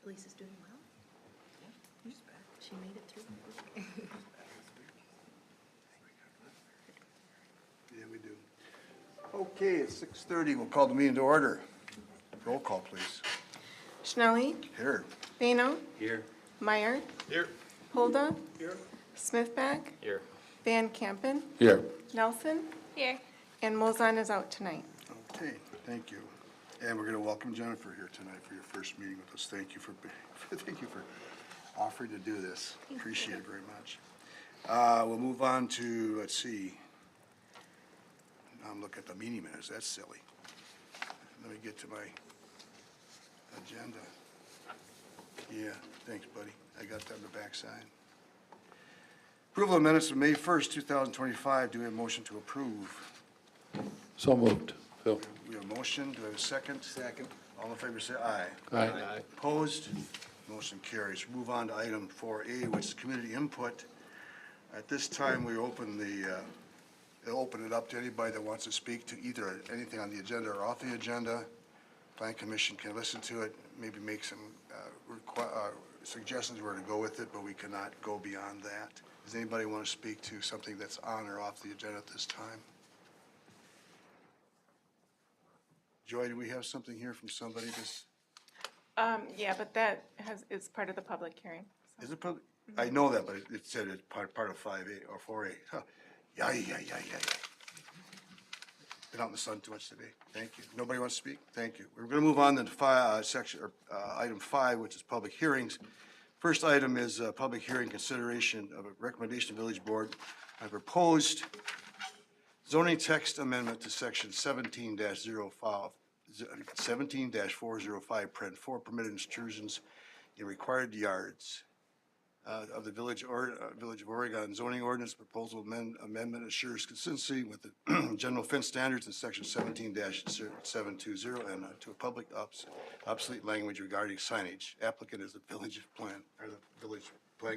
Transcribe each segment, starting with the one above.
Lisa's doing well. She made it through. Yeah, we do. Okay, it's 6:30. We'll call the meeting to order. Roll call, please. Schnelly, Here. Bano, Here. Meyer, Here. Holda, Smithback, Here. Van Campen, Here. Nelson. Here. And Mozon is out tonight. Okay, thank you. And we're going to welcome Jennifer here tonight for your first meeting with us. Thank you for offering to do this. Appreciate it very much. We'll move on to, let's see. I'm looking at the meeting minutes. That's silly. Let me get to my agenda. Yeah, thanks, buddy. I got that on the backside. Approval of minutes of May 1st, 2025. Do we have a motion to approve? So moved. Phil. We have a motion. Do we have a second? Second. All in favor, say aye. Aye. Opposed? Motion carries. Move on to item 4A, which is community input. At this time, we open open it up to anybody that wants to speak to either anything on the agenda or off the agenda. Plan Commission can listen to it, maybe make some suggestions where to go with it, but we cannot go beyond that. Does anybody want to speak to something that's on or off the agenda at this time? Joy, do we have something here from somebody? Yeah, but that is part of the public hearing. Is it public? I know that, but it said it's part of 5A or 4A. Huh. Yeah. Been out in the sun too much today. Thank you. Nobody wants to speak? Thank you. We're going to move on to item 5, which is public hearings. First item is public hearing consideration of a recommendation of Village Board on a proposed zoning text amendment to section 17-405, print 4 permitted intrusions in required yards of the Village of Oregon zoning ordinance. Proposal amendment assures consistency with the general fence standards in section 17-720 and to a public obsolete language regarding signage. Applicant is the Village Plan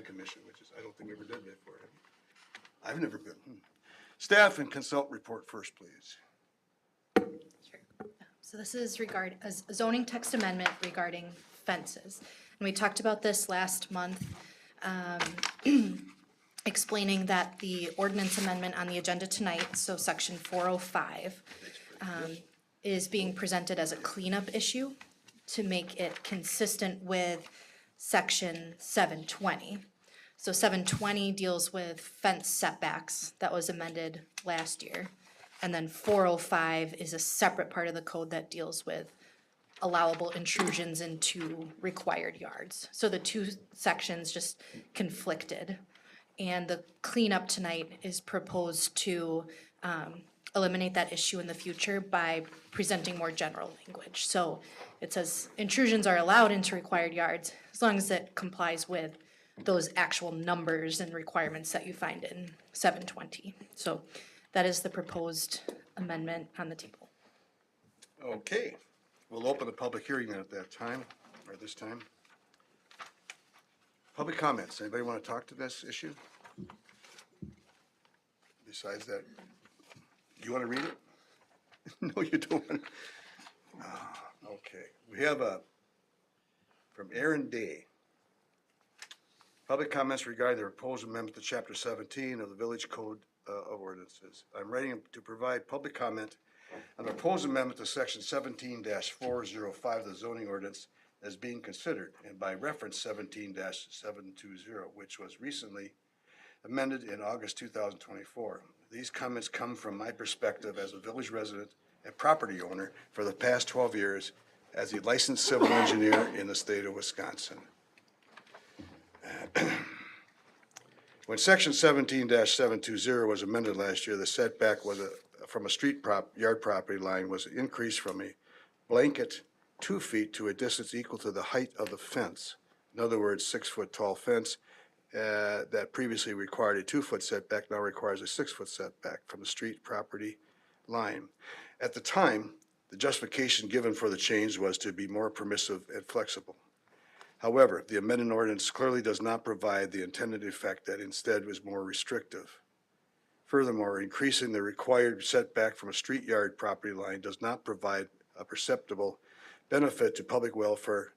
Commission, which is, I don't think we ever did that for it. I've never been. Staff and consult report first, please. Sure. So this is a zoning text amendment regarding fences. And we talked about this last month, explaining that the ordinance amendment on the agenda tonight, so section 405, is being presented as a cleanup issue to make it consistent with section 720. So 720 deals with fence setbacks that was amended last year. And then 405 is a separate part of the code that deals with allowable intrusions into required yards. So the two sections just conflicted. And the cleanup tonight is proposed to eliminate that issue in the future by presenting more general language. So it says intrusions are allowed into required yards as long as it complies with those actual numbers and requirements that you find in 720. So that is the proposed amendment on the table. Okay, we'll open the public hearing then at that time, or this time. Public comments. Anybody want to talk to this issue? Besides that You want to read it? No, you don't. Okay, we have from Aaron Day. Public comments regarding the proposed amendment to Chapter 17 of the Village Code of Ordinances. I'm writing to provide public comment on the proposed amendment to Section 17-405 of the zoning ordinance as being considered, and by reference 17-720, which was recently amended in August 2024. These comments come from my perspective as a village resident and property owner for the past 12 years as a licensed civil engineer in the state of Wisconsin. When Section 17-720 was amended last year, the setback was from a yard property line was increased from a blanket 2 feet to a distance equal to the height of the fence. In other words, 6-foot tall fence that previously required a 2-foot setback now requires a 6-foot setback from the street property line. At the time, the justification given for the change was to be more permissive and flexible. However, the amended ordinance clearly does not provide the intended effect, that instead was more restrictive. Furthermore, increasing the required setback from a street yard property line does not provide a perceptible benefit to public welfare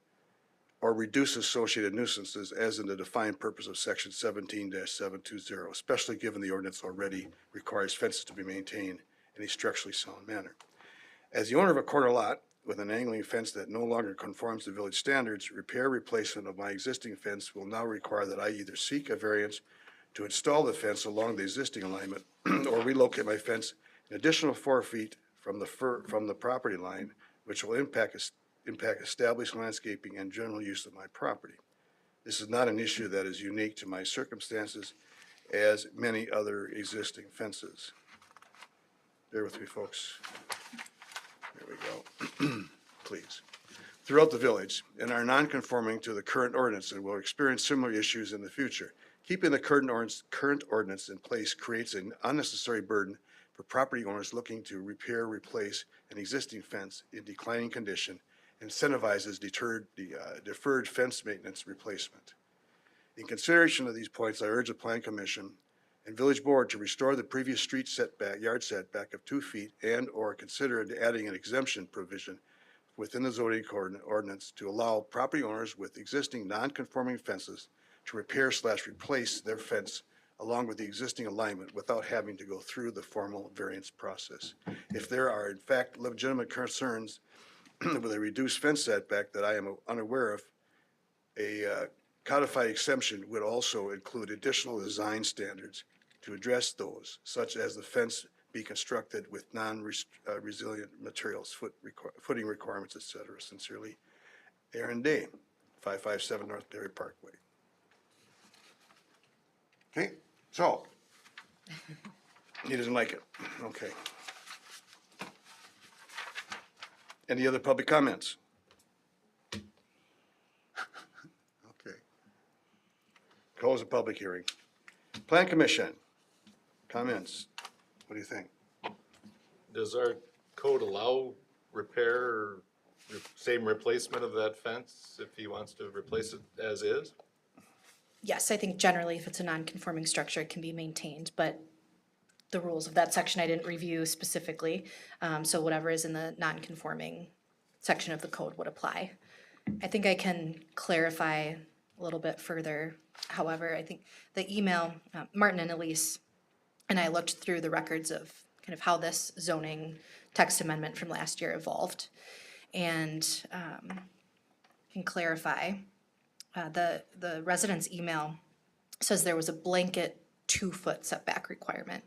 or reduce associated nuisances as in the defined purpose of Section 17-720, especially given the ordinance already requires fences to be maintained in a structurally sound manner. As the owner of a corner lot with an angling fence that no longer conforms to village standards, repair replacement of my existing fence will now require that I either seek a variance to install the fence along the existing alignment or relocate my fence an additional 4 feet from the property line, which will impact established landscaping and general use of my property. This is not an issue that is unique to my circumstances, as many other existing fences. Bear with me, folks. There we go. Please. Throughout the village and are non-conforming to the current ordinance and will experience similar issues in the future. Keeping the current ordinance in place creates an unnecessary burden for property owners looking to repair, replace an existing fence in declining condition, incentivizes deferred fence maintenance replacement. In consideration of these points, I urge the Plan Commission and Village Board to restore the previous street yard setback of 2 feet and/or consider adding an exemption provision within the zoning ordinance to allow property owners with existing non-conforming fences to repair/replace their fence along with the existing alignment without having to go through the formal variance process. If there are in fact legitimate concerns with a reduced fence setback that I am unaware of, a codified exemption would also include additional design standards to address those, such as the fence be constructed with non-resilient materials, footing requirements, etc. Sincerely, Aaron Day, 557 North Berry Parkway. Okay, so he doesn't like it. Okay. Any other public comments? Okay. Close the public hearing. Plan Commission, comments. What do you think? Does our code allow repair or same replacement of that fence if he wants to replace it as is? Yes, I think generally if it's a non-conforming structure, it can be maintained, but the rules of that section I didn't review specifically. So whatever is in the non-conforming section of the code would apply. I think I can clarify a little bit further. However, I think the email, Martin and Elise and I looked through the records of kind of how this zoning text amendment from last year evolved, and can clarify. The resident's email says there was a blanket 2-foot setback requirement.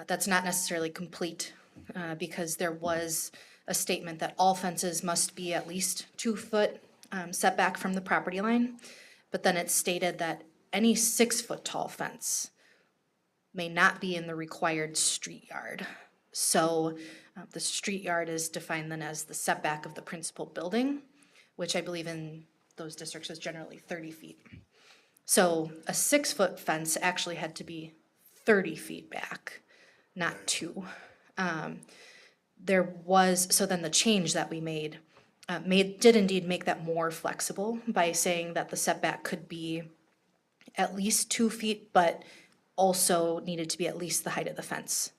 That's not necessarily complete because there was a statement that all fences must be at least 2-foot setback from the property line. But then it stated that any 6-foot tall fence may not be in the required street yard. So the street yard is defined then as the setback of the principal building, which I believe in those districts is generally 30 feet. So a 6-foot fence actually had to be 30 feet back, not 2. So then the change that we made did indeed make that more flexible by saying that the setback could be at least 2 feet, but also needed to be at least the height of the fence.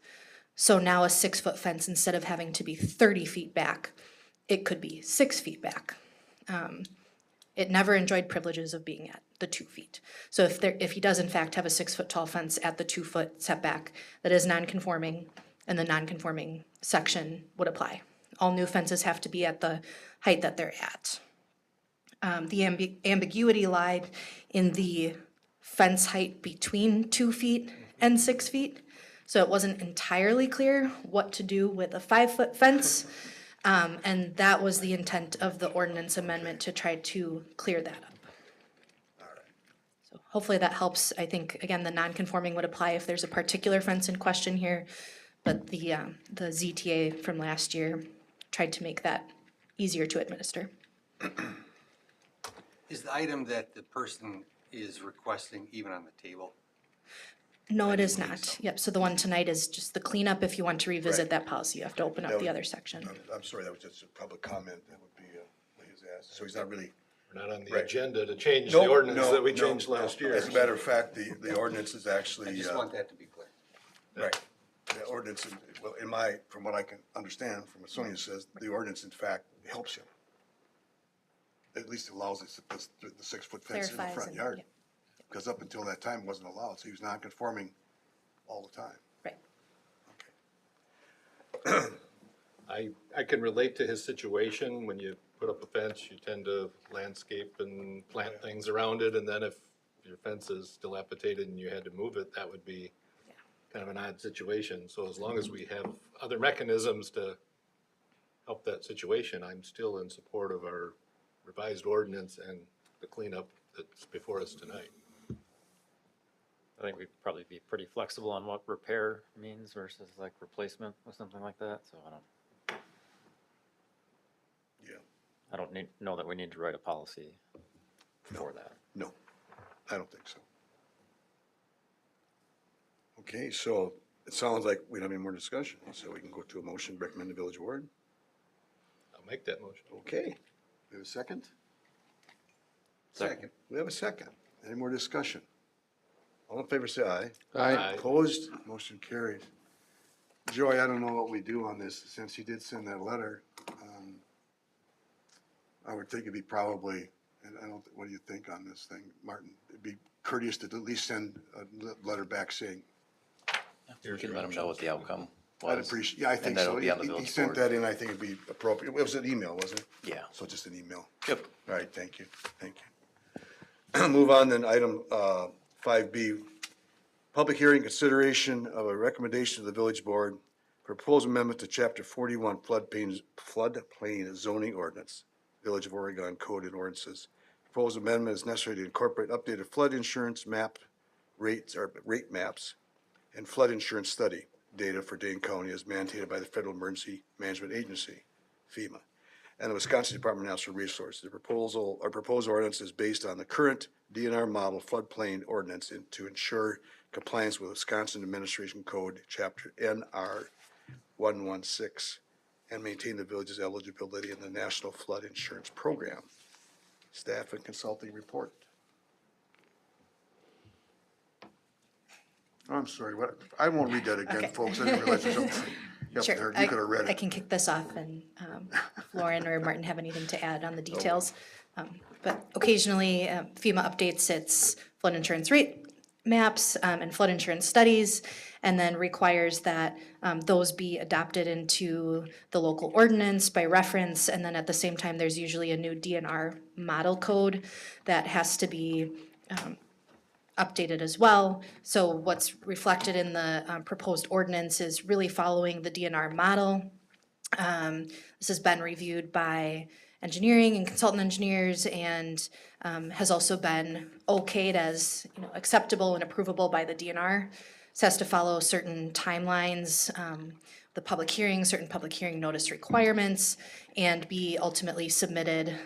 So now a 6-foot fence, instead of having to be 30 feet back, it could be 6 feet back. It never enjoyed privileges of being at the 2 feet. So if he does in fact have a 6-foot tall fence at the 2-foot setback that is non-conforming, and the non-conforming section would apply. All new fences have to be at the height that they're at. The ambiguity lied in the fence height between 2 feet and 6 feet. So it wasn't entirely clear what to do with a 5-foot fence. And that was the intent of the ordinance amendment, to try to clear that up. So hopefully that helps. I think, again, the non-conforming would apply if there's a particular fence in question here. But the ZTA from last year tried to make that easier to administer. Is the item that the person is requesting even on the table? No, it is not. Yep, so the one tonight is just the cleanup. If you want to revisit Right. that policy, you have to open up the other section. I'm sorry, that was just a public comment. That would be what he was asked. So he's not really. We're not on the Right. agenda to change No, the ordinance no, that we no, changed no. last year. As a matter of fact, the ordinance is actually. I just want that to be clear. Right. The ordinance, well, from what I can understand, from what Sonia says, the ordinance in fact helps him. At least allows us to put the 6-foot fence in the Clarifies front and- yard. yeah. Because up until that time, it wasn't allowed, so he was non-conforming all the time. Right. I can relate to his situation. When you put up a fence, you tend to landscape and plant things around it, and then if your fence is dilapidated and you had to move it, that would be kind of an odd situation. So as long as we have other mechanisms to help that situation, I'm still in support of our revised ordinance and the cleanup that's before us tonight. I think we'd probably be pretty flexible on what repair means versus like replacement or something like that, so Yeah. I don't know that we need to write a policy for that. No, I don't think so. Okay, so it sounds like we don't have any more discussion, so we can go to a motion, recommend the village board. I'll make that motion. Okay, we have a second? Second. We have a second. Any more discussion? All in favor, say aye. Aye. Opposed, motion carried. Joy, I don't know what we do on this, since you did send that letter. I would think it'd be probably, and I don't, what do you think on this thing, Martin? It'd be courteous to at least send a letter back saying, We can let them know what the outcome I'd was. appreciate, yeah, I think And so. that'll be on the He village sent board. that in, I think it'd be appropriate. It was an email, wasn't it? Yeah. So just an email. Yep. All right, thank you, thank you. Move on then, item 5B, public hearing consideration of a recommendation to the village board, proposed amendment to chapter 41 floodplain zoning ordinance, Village of Oregon Code and Ordinances. Proposed amendment is necessary to incorporate updated flood insurance map rates or rate maps and flood insurance study data for Dane County as mandated by the Federal Emergency Management Agency, FEMA, and the Wisconsin Department of Natural Resources. The proposed ordinance is based on the current DNR model floodplain ordinance to ensure compliance with Wisconsin Administration Code, Chapter NR 116, and maintain the village's eligibility in the National Flood Insurance Program. Staff and consulting report. I'm sorry, what, I won't read that again, Okay. folks, I didn't realize there's something. Yep, Sure. there, you could have read I it. can kick this off, and if Lauren or Martin have anything to add on the details. But occasionally FEMA updates its flood insurance rate maps and flood insurance studies, and then requires that those be adopted into the local ordinance by reference. And then at the same time, there's usually a new DNR model code that has to be updated as well. So what's reflected in the proposed ordinance is really following the DNR model. This has been reviewed by engineering and consultant engineers, and has also been okayed as, acceptable and approvable by the DNR. This has to follow certain timelines, the public hearing, certain public hearing notice requirements, and be ultimately submitted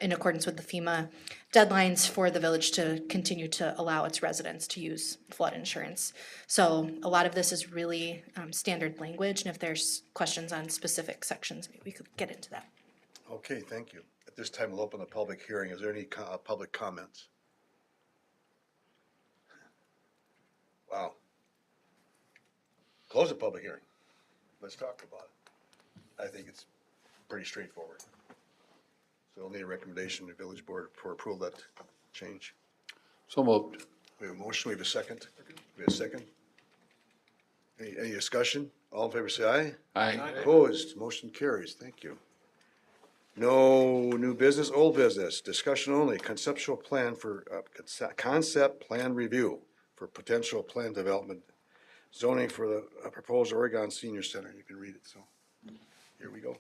in accordance with the FEMA deadlines for the village to continue to allow its residents to use flood insurance. So a lot of this is really standard language, and if there's questions on specific sections, maybe we could get into that. Okay, thank you. At this time, we'll open the public hearing. Is there any public comments? Wow. Close the public hearing. Let's talk about it. I think it's pretty straightforward. So we'll need a recommendation to village board for approval of that change. So moved. We have a motion, we have a second. We have a second. Any discussion? All in favor, say aye. Aye. Opposed, motion carries. Thank you. No new business, old business, discussion only, conceptual plan for, concept plan review for potential plan development, zoning for the proposed Oregon Senior Center. You can read it, so here we go.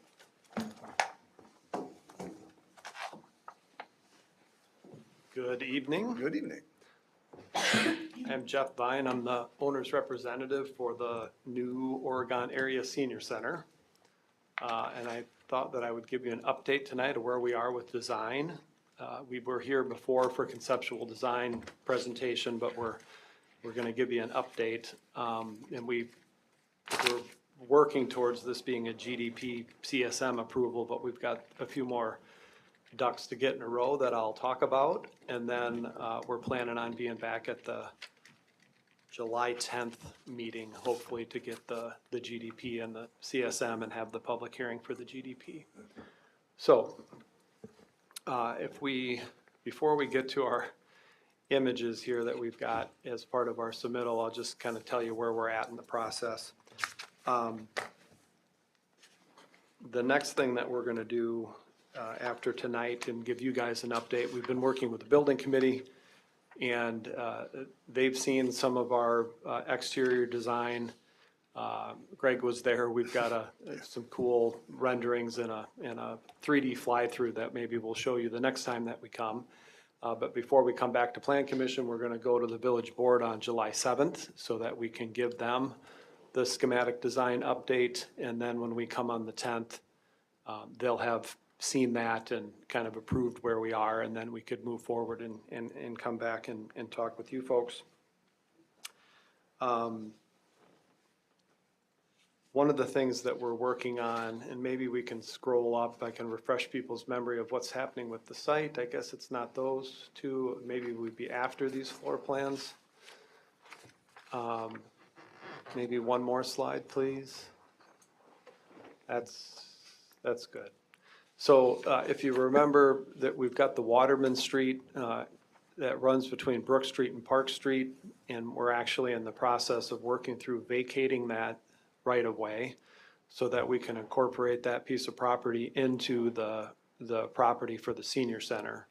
Good evening. Good evening. I'm Jeff Vine. I'm the owner's representative for the new Oregon Area Senior Center. And I thought that I would give you an update tonight of where we are with design. We were here before for conceptual design presentation, but we're going to give you an update. And we're working towards this being a GDP CSM approval, but we've got a few more ducks to get in a row that I'll talk about. And then we're planning on being back at the July 10th meeting, hopefully to get the GDP and the CSM and have the public hearing for the GDP. So before we get to our images here that we've got as part of our submittal, I'll just kind of tell you where we're at in the process. The next thing that we're going to do after tonight and give you guys an update, we've been working with the building committee, and they've seen some of our exterior design. Greg was there. We've got some cool renderings and a 3D fly-through that maybe we'll show you the next time that we come. But before we come back to Plan Commission, we're going to go to the village board on July 7th so that we can give them the schematic design update. And then when we come on the 10th, they'll have seen that and kind of approved where we are, and then we could move forward and come back and talk with you folks. One of the things that we're working on, and maybe we can scroll up, I can refresh people's memory of what's happening with the site. I guess it's not those two, maybe we'd be after these floor plans. Maybe one more slide, please. That's good. So if you remember that we've got the Waterman Street that runs between Brook Street and Park Street, and we're actually in the process of working through vacating that right of way so that we can incorporate that piece of property into the property for the senior center.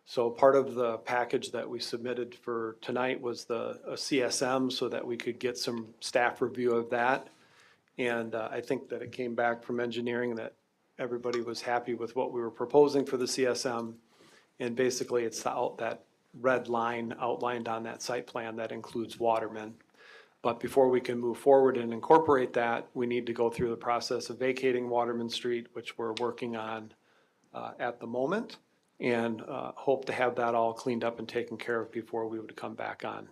So part of the package that we submitted for tonight was a CSM so that we could get some staff review of that. And I think that it came back from engineering that everybody was happy with what we were proposing for the CSM. And basically it's that red line outlined on that site plan that includes Waterman. But before we can move forward and incorporate that, we need to go through the process of vacating Waterman Street, which we're working on at the moment, and hope to have that all cleaned up and taken care of before we would come back on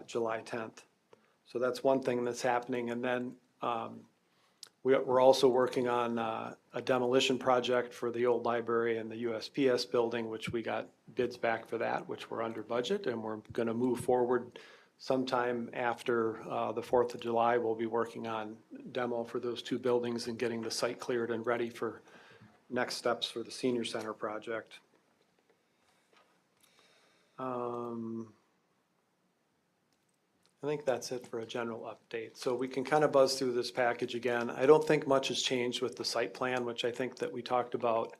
July 10th. So that's one thing that's happening. And then we're also working on a demolition project for the old library and the USPS building, which we got bids back for that, which we're under budget, and we're going to move forward sometime after the 4th of July. We'll be working on demo for those two buildings and getting the site cleared and ready for next steps for the senior center project. I think that's it for a general update. So we can kind of buzz through this package again. I don't think much has changed with the site plan, which I think that we talked about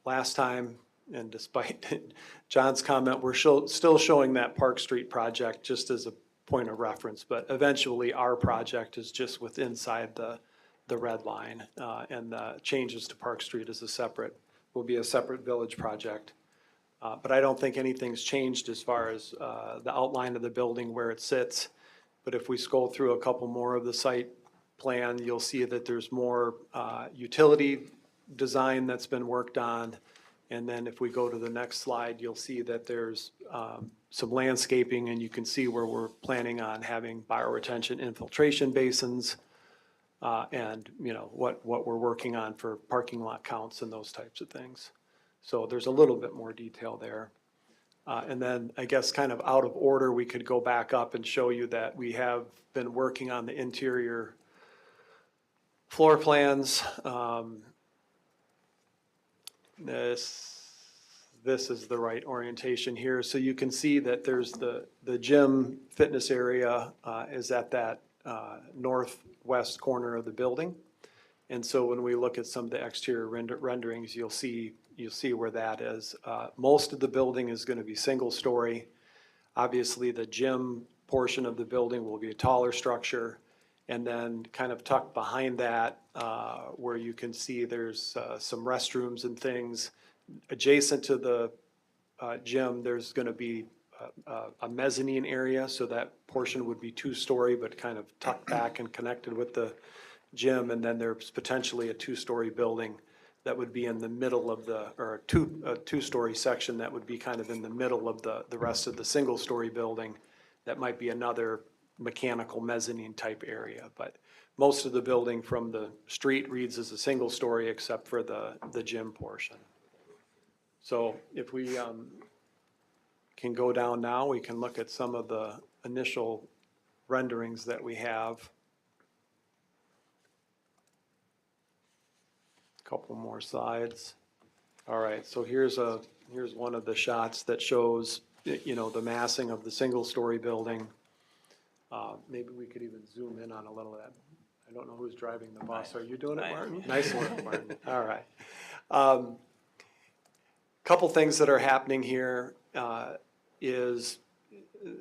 last time. And despite John's comment, we're still showing that Park Street project just as a point of reference. But eventually our project is just inside the red line. And the changes to Park Street will be a separate village project. But I don't think anything's changed as far as the outline of the building, where it sits. But if we scroll through a couple more of the site plan, you'll see that there's more utility design that's been worked on. And then if we go to the next slide, you'll see that there's some landscaping, and you can see where we're planning on having bioretention infiltration basins and what we're working on for parking lot counts and those types of things. So there's a little bit more detail there. And then I guess kind of out of order, we could go back up and show you that we have been working on the interior floor plans. This is the right orientation here. So you can see that there's the gym fitness area is at that northwest corner of the building. And so when we look at some of the exterior renderings, you'll see where that is. Most of the building is going to be single story. Obviously, the gym portion of the building will be a taller structure. And then kind of tucked behind that, where you can see there's some restrooms and things. Adjacent to the gym, there's going to be a mezzanine area, so that portion would be two-story, but kind of tucked back and connected with the gym. And then there's potentially a two-story building that would be in the middle of or a two-story section that would be kind of in the middle of the rest of the single-story building. That might be another mechanical mezzanine type area, but most of the building from the street reads as a single story except for the gym portion. So if we can go down now, we can look at some of the initial renderings that we have. Couple more slides. All right, so here's one of the shots that shows, you know, the massing of the single story building. Maybe we could even zoom in on a little of that. I don't know who's driving the bus. Are you doing it, Martin? Nice work, Martin. All right. Couple things that are happening here is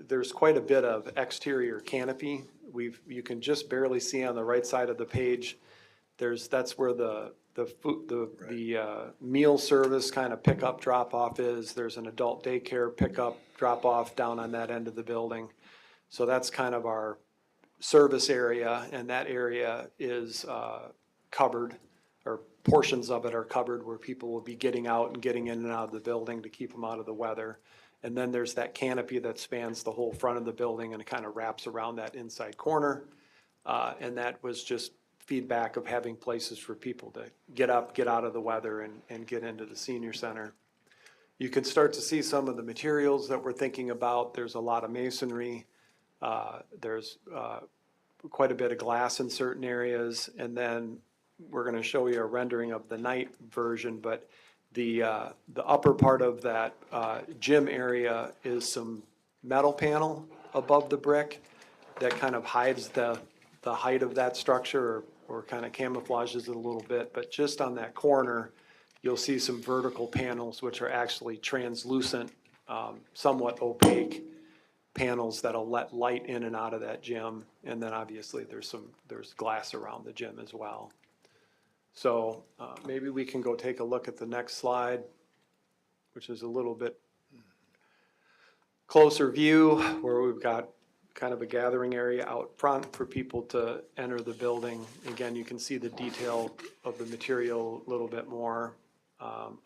there's quite a bit of exterior canopy. You can just barely see on the right side of the page. That's where the meal service kind of pickup drop off is. There's an adult daycare pickup drop off down on that end of the building. So that's kind of our service area, and that area is covered, or portions of it are covered, where people will be getting out and getting in and out of the building to keep them out of the weather. And then there's that canopy that spans the whole front of the building and it kind of wraps around that inside corner. And that was just feedback of having places for people to get up, get out of the weather, and get into the senior center. You can start to see some of the materials that we're thinking about. There's a lot of masonry. There's quite a bit of glass in certain areas, and then we're going to show you a rendering of the night version, but the upper part of that gym area is some metal panel above the brick that kind of hides the height of that structure, or kind of camouflages it a little bit. But just on that corner, you'll see some vertical panels which are actually translucent, somewhat opaque panels that'll let light in and out of that gym. And then obviously there's glass around the gym as well. So maybe we can go take a look at the next slide, which is a little bit closer view, where we've got kind of a gathering area out front for people to enter the building. Again, you can see the detail of the material a little bit more.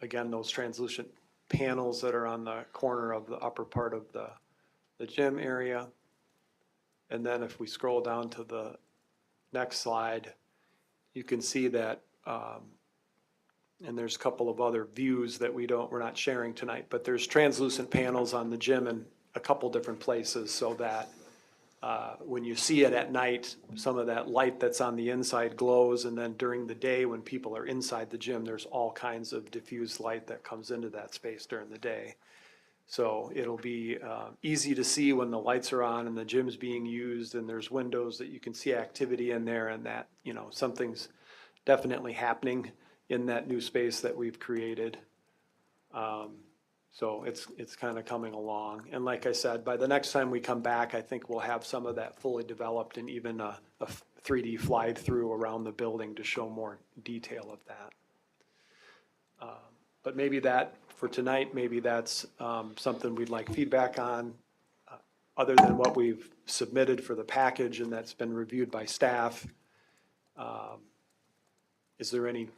Again, those translucent panels that are on the corner of the upper part of the gym area. And then if we scroll down to the next slide, you can see that, and there's a couple of other views that we're not sharing tonight, but there's translucent panels on the gym in a couple different places, so that when you see it at night, some of that light that's on the inside glows, and then during the day when people are inside the gym, there's all kinds of diffused light that comes into that space during the day. So it'll be easy to see when the lights are on and the gym's being used, and there's windows that you can see activity in there, and that, you know, something's definitely happening in that new space that we've created. So it's kind of coming along. And like I said, by the next time we come back, I think we'll have some of that fully developed, and even a 3D fly through around the building to show more detail of that. But maybe that, for tonight, maybe that's something we'd like feedback on, other than what we've submitted for the package and that's been reviewed by staff. Is there any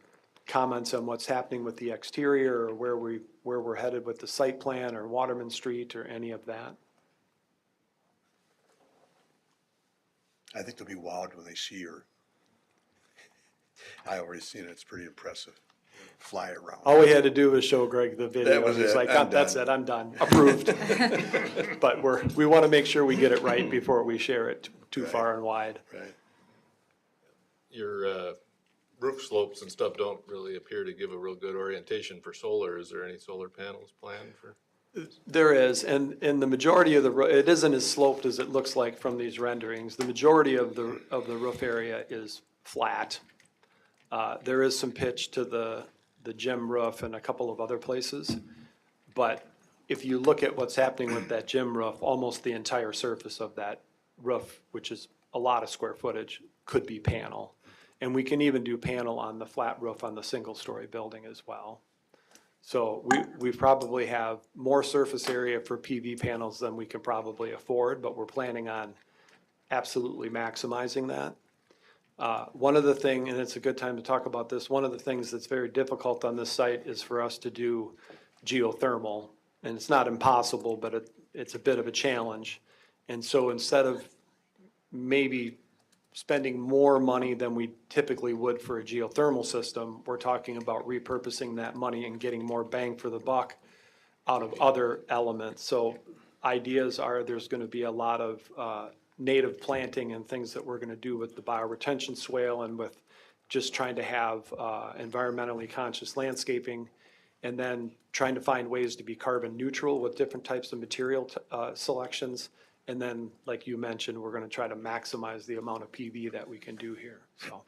comments on what's happening with the exterior, or where we're headed with the site plan, or Waterman Street, or any of that? I think they'll be wowed when they see her. I already seen it, it's pretty impressive. fly around. All we had to do was show Greg the video. That was and he's it. like, I'm That's done." it, I'm done, approved. But we want to make sure we get it right before we share it too Right. far and wide. Right. Your roof slopes and stuff don't really appear to give a real good orientation for solar. Is there any solar panels planned for? There is, and the majority of it isn't as sloped as it looks like from these renderings. The majority of the roof area is flat. There is some pitch to the gym roof and a couple of other places. But if you look at what's happening with that gym roof, almost the entire surface of that roof, which is a lot of square footage, could be panel. And we can even do panel on the flat roof on the single-story building as well. So we probably have more surface area for PV panels than we can probably afford, but we're planning on absolutely maximizing that. One of the things, and it's a good time to talk about this, one of the things that's very difficult on this site is for us to do geothermal. And it's not impossible, but it's a bit of a challenge. And so instead of maybe spending more money than we typically would for a geothermal system, we're talking about repurposing that money and getting more bang for the buck out of other elements. So ideas are there's going to be a lot of native planting and things that we're going to do with the bioretention swale and with just trying to have environmentally conscious landscaping, and then trying to find ways to be carbon neutral with different types of material selections. And then, like you mentioned, we're gonna try to maximize the amount of PV that we can do here, so.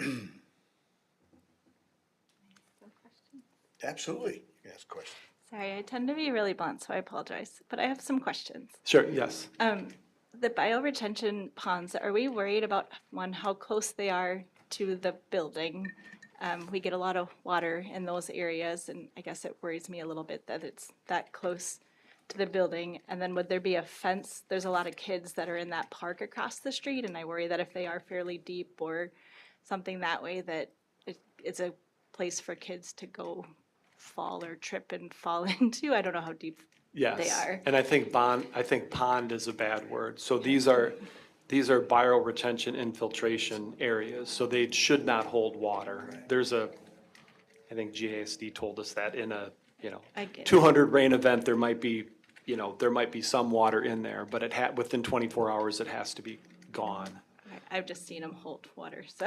Absolutely. You can ask questions. Sorry, I tend to be really blunt, so I apologize, but I have some questions. Sure, yes. The bioretention ponds, are we worried about, one, how close they are to the building? We get a lot of water in those areas, and I guess it worries me a little bit that it's that close to the building. And then would there be a fence? There's a lot of kids that are in that park across the street, and I worry that if they are fairly deep or something that way, that it's a place for kids to go fall or trip and fall into. I don't know how deep Yes. they are. And I think pond is a bad word. So these are bioretention infiltration areas, so they should not hold water. There's I think GASD told us that in a, I get it. 200 rain event, there might be some water in there, but within 24 hours, it has to be gone. I've just seen them hold water, so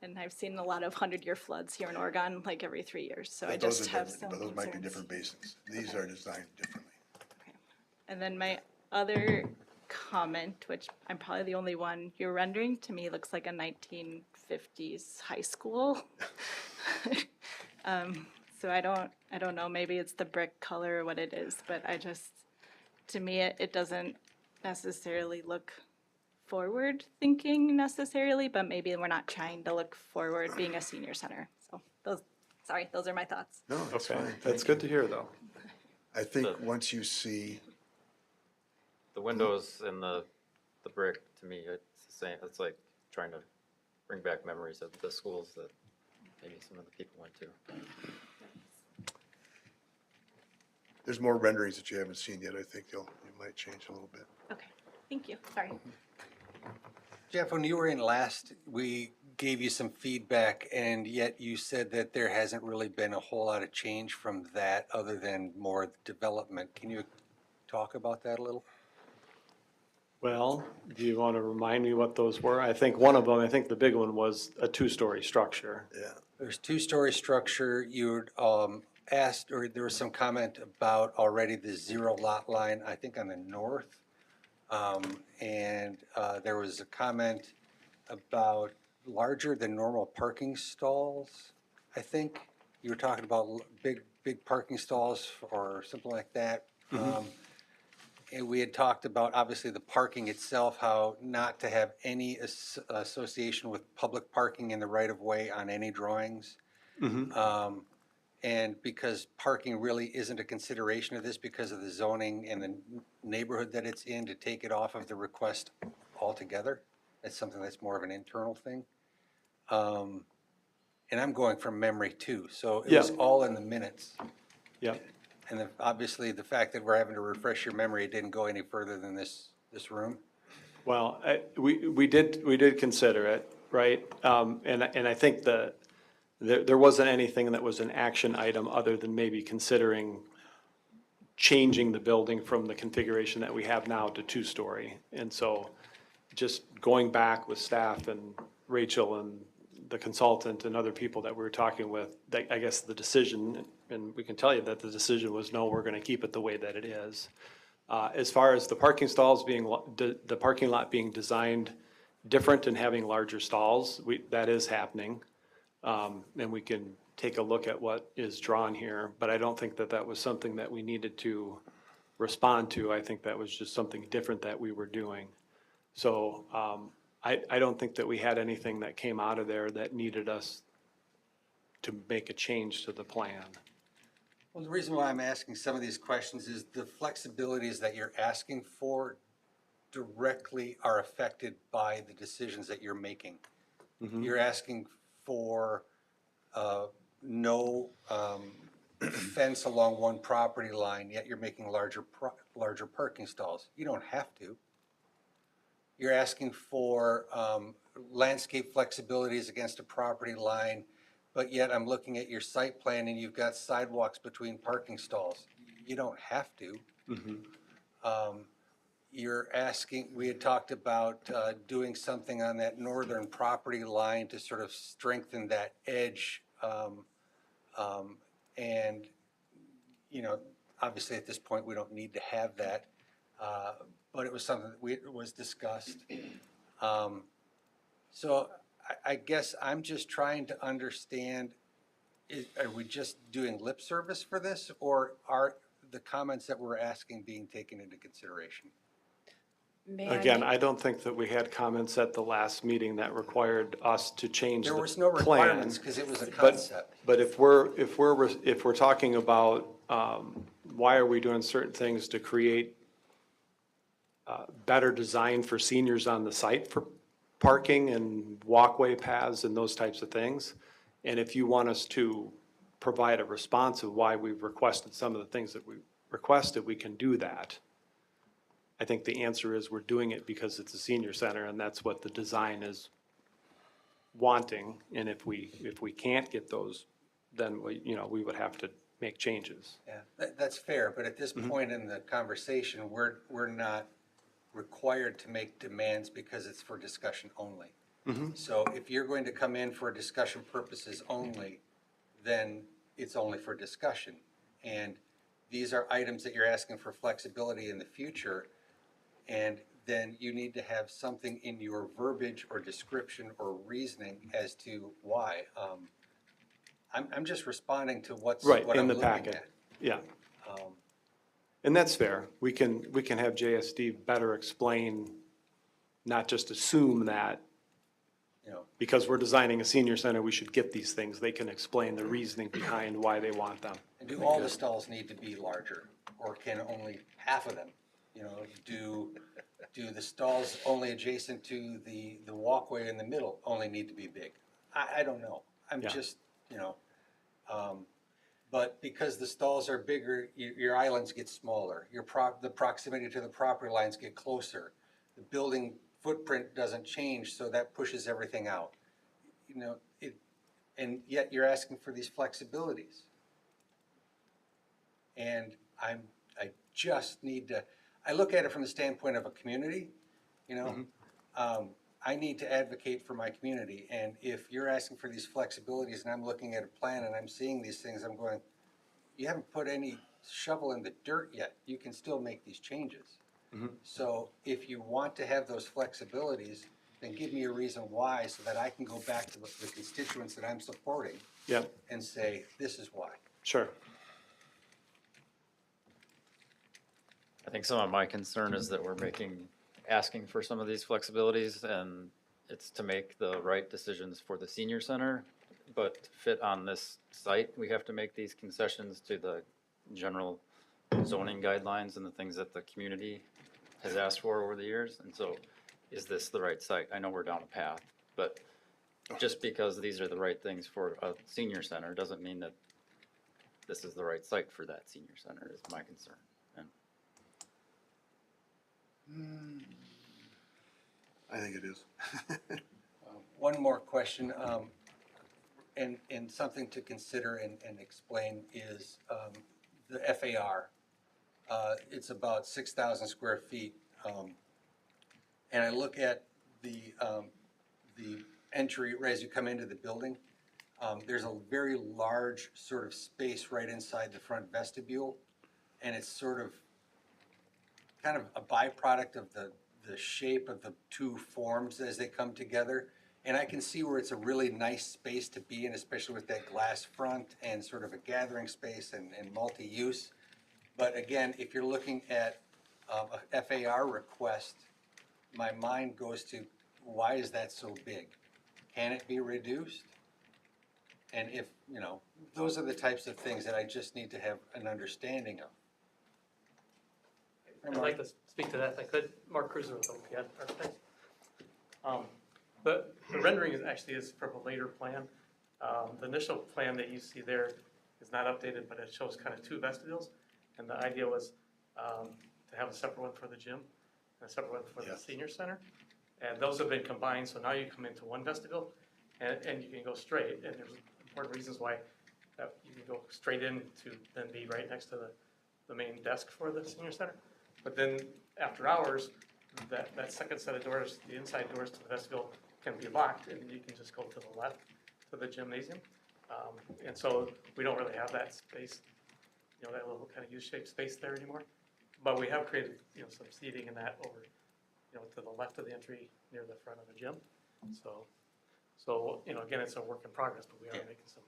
and I've seen a lot of 100-year floods here in Oregon, like every 3 years, so I But those just are have different, some but those might be concerns. different basins. These are designed differently. And then my other comment, which I'm probably the only one, your rendering to me looks like a 1950s high school. So I don't know, maybe it's the brick color or what it is, but to me, it doesn't necessarily look forward thinking necessarily, but maybe we're not trying to look forward being a senior center. So those are my thoughts. No, that's Okay, fine. that's good to hear, though. I think once you see, The windows and the brick, to me, it's the same, it's like trying to bring back memories of the schools that maybe some of the people went to. there's more renderings that you haven't seen yet. I think you might change a little bit. Okay, thank you, sorry. Jeff, when you were in last, we gave you some feedback, and yet you said that there hasn't really been a whole lot of change from that other than more development. Can you talk about that a little? Well, do you want to remind me what those were? I think one of them, the big one was a 2-story structure. Yeah. There's 2-story structure. You asked, or there was some comment about already the 0 lot line, I think on the north. And there was a comment about larger than normal parking stalls, I think. You were talking about big parking stalls or something like that. And we had talked about, obviously, the parking itself, how not to have any association with public parking in the right-of-way on any drawings. And because parking really isn't a consideration of this because of the zoning and the neighborhood that it's in, to take it off of the request altogether. That's something that's more of an internal thing. And I'm going from memory too, so it was Yeah. all in the minutes. Yep. And obviously, the fact that we're having to refresh your memory, it didn't go any further than this room. Well, we did consider it, right? And I think the there wasn't anything that was an action item other than maybe considering changing the building from the configuration that we have now to two-story. And so just going back with staff and Rachel and the consultant and other people that we were talking with, I guess the decision, and we can tell you that the decision was, no, we're gonna keep it the way that it is. As far as the parking stalls being, the parking lot being designed different and having larger stalls, that is happening. And we can take a look at what is drawn here, but I don't think that that was something that we needed to respond to. I think that was just something different that we were doing. So I don't think that we had anything that came out of there that needed us to make a change to the plan. Well, the reason why I'm asking some of these questions is the flexibilities that you're asking for directly are affected by the decisions that you're making. You're asking for no fence along one property line, yet you're making larger parking stalls. You don't have to. You're asking for landscape flexibilities against a property line, but yet I'm looking at your site plan and you've got sidewalks between parking stalls. You don't have to. You're asking, we had talked about doing something on that northern property line to sort of strengthen that edge. And, you know, obviously at this point, we don't need to have that. But it was something that was discussed. So I guess I'm just trying to understand, are we just doing lip service for this, or are the comments that we're asking being taken into consideration? Again, I don't think that we had comments at the last meeting that required us to change the There plan. was no requirements because it was a concept. But if we're talking about, why are we doing certain things to create better design for seniors on the site for parking and walkway paths and those types of things? And if you want us to provide a response of why we've requested some of the things that we requested, we can do that. I think the answer is we're doing it because it's a senior center and that's what the design is wanting. And if we can't get those, then we would have to make changes. Yeah, that's fair, but at this point in the conversation, we're not required to make demands because it's for discussion only. So if you're going to come in for discussion purposes only, then it's only for discussion. And these are items that you're asking for flexibility in the future, and then you need to have something in your verbiage or description or reasoning as to why. I'm just responding to what Right, I'm in the looking packet, at. yeah. And that's fair. We can have JSD better explain, not just assume that, You know, because we're designing a senior center, we should get these things. They can explain the reasoning behind why they want them. and do all the stalls need to be larger, or can only half of them? You know, do the stalls only adjacent to the walkway in the middle only need to be big? I don't know. I'm Yeah. just, you know, but because the stalls are bigger, your islands get smaller. The proximity to the property lines get closer. The building footprint doesn't change, so that pushes everything out. You know, and yet you're asking for these flexibilities. And I just need to, I look at it from the standpoint of a community, you know? I need to advocate for my community, and if you're asking for these flexibilities and I'm looking at a plan and I'm seeing these things, I'm going, you haven't put any shovel in the dirt yet. You can still make these changes. So if you want to have those flexibilities, then give me a reason why so that I can go back to the constituents that I'm supporting Yep, and say, this is why. sure. I think some of my concern is that we're asking for some of these flexibilities, and it's to make the right decisions for the senior center, but to fit on this site, we have to make these concessions to the general zoning guidelines and the things that the community has asked for over the years, and so is this the right site? I know we're down a path, but just because these are the right things for a senior center doesn't mean that this is the right site for that senior center, is my concern. I think it is. One more question. and something to consider and explain is the FAR. It's about 6,000 square feet. And I look at the entry, right as you come into the building, there's a very large sort of space right inside the front vestibule. And it's sort of, kind of a byproduct of the shape of the two forms as they come together. And I can see where it's a really nice space to be in, especially with that glass front and sort of a gathering space and multi-use. But again, if you're looking at a FAR request, my mind goes to, why is that so big? Can it be reduced? And if, you know, those are the types of things that I just need to have an understanding of. I'd like to speak to that if I could. Mark Cruiser with OPM Architects. The rendering is from a later plan. The initial plan that you see there is not updated, but it shows kind of two vestibules. And the idea was to have a separate one for the gym and a separate one for the senior center. And those have been combined, so now you come into one vestibule and you can go straight. And there's important reasons why you can go straight in to then be right next to the main desk for the senior center. But then after hours, that second set of doors, the inside doors to the vestibule, can be locked, and you can just go to the left to the gymnasium. And so we don't really have that space, you know, that little kind of U-shaped space there anymore. But we have created, you know, some seating in that over, you know, to the left of the entry near the front of the gym. So you know, again, it's a work in progress, but we are making some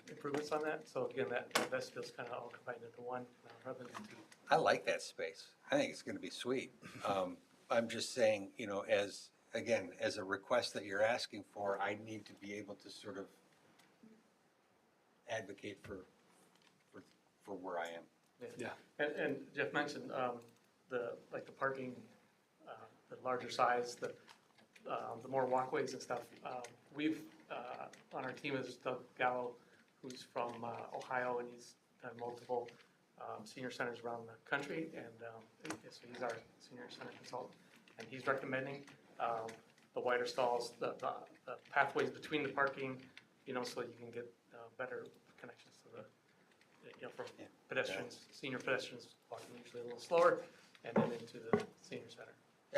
improvements on that. So again, that vestibule's kind of all combined into one rather than two. I like that space. I think it's gonna be sweet. I'm just saying, you know, as a request that you're asking for, I need to be able to sort of advocate for where I am. Yeah. And Jeff mentioned, the parking, the larger size, the more walkways and stuff. We've, on our team is Doug Gallo, who's from Ohio, and he's done multiple senior centers around the country, and so he's our senior center consultant. And he's recommending the wider stalls, the pathways between the parking, you know, so you can get better connections to the, you know, for pedestrians, senior pedestrians walking usually a little slower, and then into the senior center.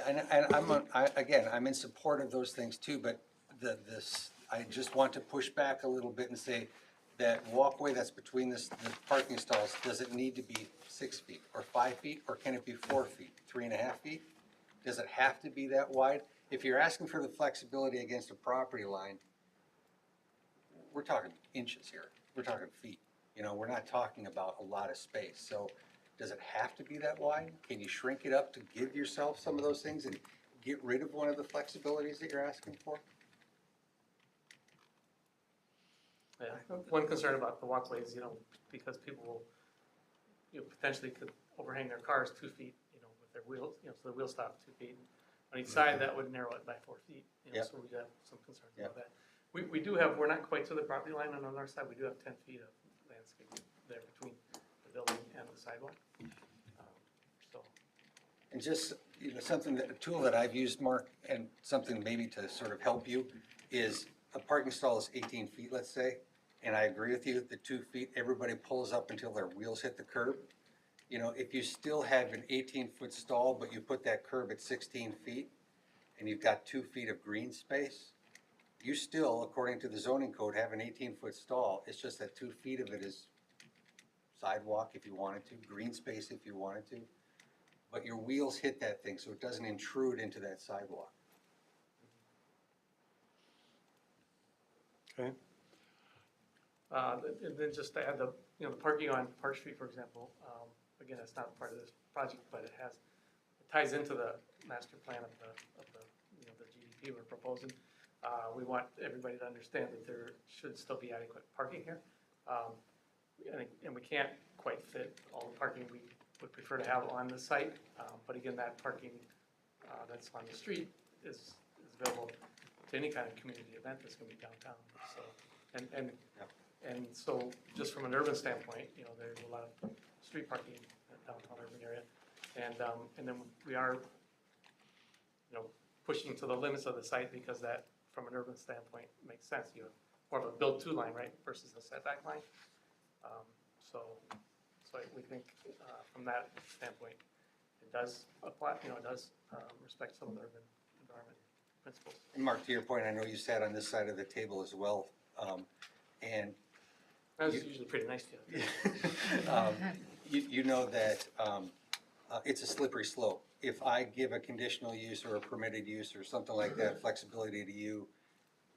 And I'm in support of those things too, but I just want to push back a little bit and say that walkway that's between the parking stalls, does it need to be 6 feet or 5 feet, or can it be 4 feet, 3.5 feet? Does it have to be that wide? If you're asking for the flexibility against a property line, we're talking inches here. We're talking feet. You know, we're not talking about a lot of space. So does it have to be that wide? Can you shrink it up to give yourself some of those things and get rid of one of the flexibilities that you're asking for? Yeah, one concern about the walkways, you know, because people will, you know, potentially could overhang their cars 2 feet, you know, with their wheels, you know, so the wheel stop 2 feet. On each side, that would narrow it by 4 feet, you know, so we have some concerns about that. We do have, we're not quite to the property line on the north side, we do have 10 feet of landscape there between the building and the sidewalk. And just, you know, a tool that I've used, Mark, and something maybe to sort of help you, is a parking stall is 18 feet, let's say, and I agree with you, the 2 feet, everybody pulls up until their wheels hit the curb. You know, if you still have an 18-foot stall, but you put that curb at 16 feet, and you've got 2 feet of green space, you still, according to the zoning code, have an 18-foot stall. It's just that 2 feet of it is sidewalk if you wanted to, green space if you wanted to, but your wheels hit that thing so it doesn't intrude into that sidewalk. Okay. And then just to add the, you know, the parking on Park Street, for example, again, it's not part of this project, but it ties into the master plan of the you know, the GDP we're proposing. We want everybody to understand that there should still be adequate parking here. And we can't quite fit all the parking we would prefer to have on the site. But again, that parking that's on the street is available to any kind of community event that's going to be downtown. So, and so just from an urban standpoint, you know, there's a lot of street parking in the downtown urban area. And then we are, you know, pushing to the limits of the site because that, from an urban standpoint, makes sense. You have more of a build-to line, right, versus a setback line. So we think from that standpoint, it does apply, it does respect some of the urban environment principles. And Mark, to your point, I know you sat on this side of the table as well, and That's usually pretty nice to you. you know that it's a slippery slope. If I give a conditional use or a permitted use or something like that, flexibility to you,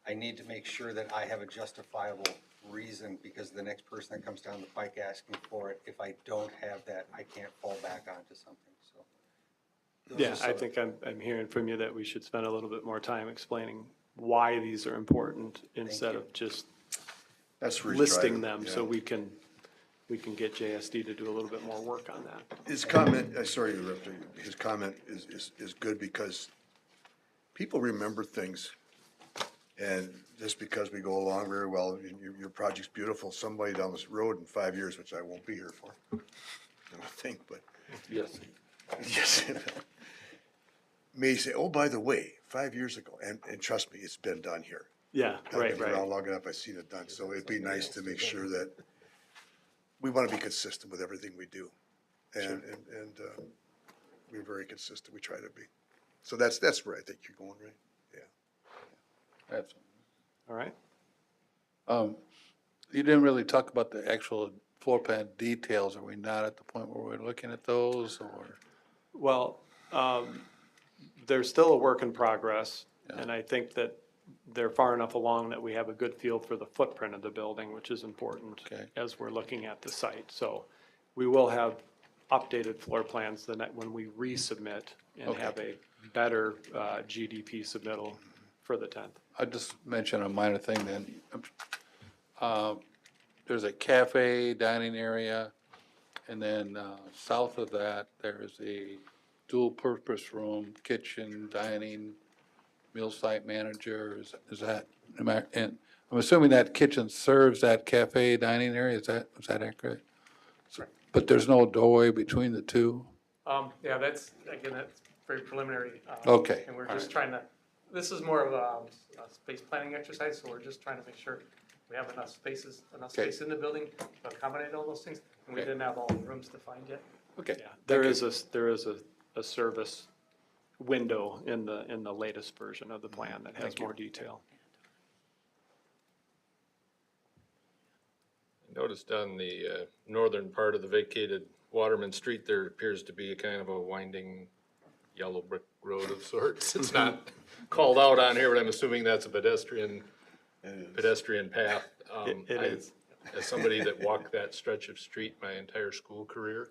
I need to make sure that I have a justifiable reason, because the next person that comes down the pike asking for it, if I don't have that, I can't fall back onto something, so. those Yeah, are I some- think I'm hearing from you that we should spend a little bit more time explaining why these are important instead you. of just That's where he's listing driving, them, so yeah. we can get JSD to do a little bit more work on that. His comment, sorry to interrupt you, his comment is good because people remember things. And just because we go along very well, and your project's beautiful, somebody down this road in 5 years, which I won't be here for, I don't think, but Yes. yes, may say, oh, by the way, 5 years ago, and trust me, it's been done here. Yeah, I've right, been around right. long enough, I've seen it done, so it'd be nice to make sure that we want to be consistent with everything we do. And we're very consistent, we try to be. So that's where I think you're going, right? Yeah. Absolutely. All right. You didn't really talk about the actual floor plan details. Are we not at the point where we're looking at those, or? Well, there's still a work in progress, and I think that they're far enough along that we have a good feel for the footprint of the building, which is important Okay. as we're looking at the site. So we will have updated floor plans when we resubmit and Okay. have a better GDP submittal for the 10th. I just mentioned a minor thing then. There's a cafe dining area, and then south of that, there's a dual-purpose room, kitchen, dining, meal site manager. Is that, and I'm assuming that kitchen serves that cafe dining area, is that accurate? But there's no doorway between the two? Yeah, that's very preliminary. Okay, And we're all just trying to, this is more of a space planning exercise, so we're just trying to make sure we have enough Okay. space in the building to accommodate all those things. And we Okay. didn't have all the rooms defined yet. Okay. Yeah, there is a service window in the latest version of the plan that has Thank you. more detail. I noticed on the northern part of the vacated Waterman Street, there appears to be a kind of a winding yellow brick road of sorts. It's not called out on here, but I'm assuming that's a pedestrian path. It is. As somebody that walked that stretch of street my entire school career,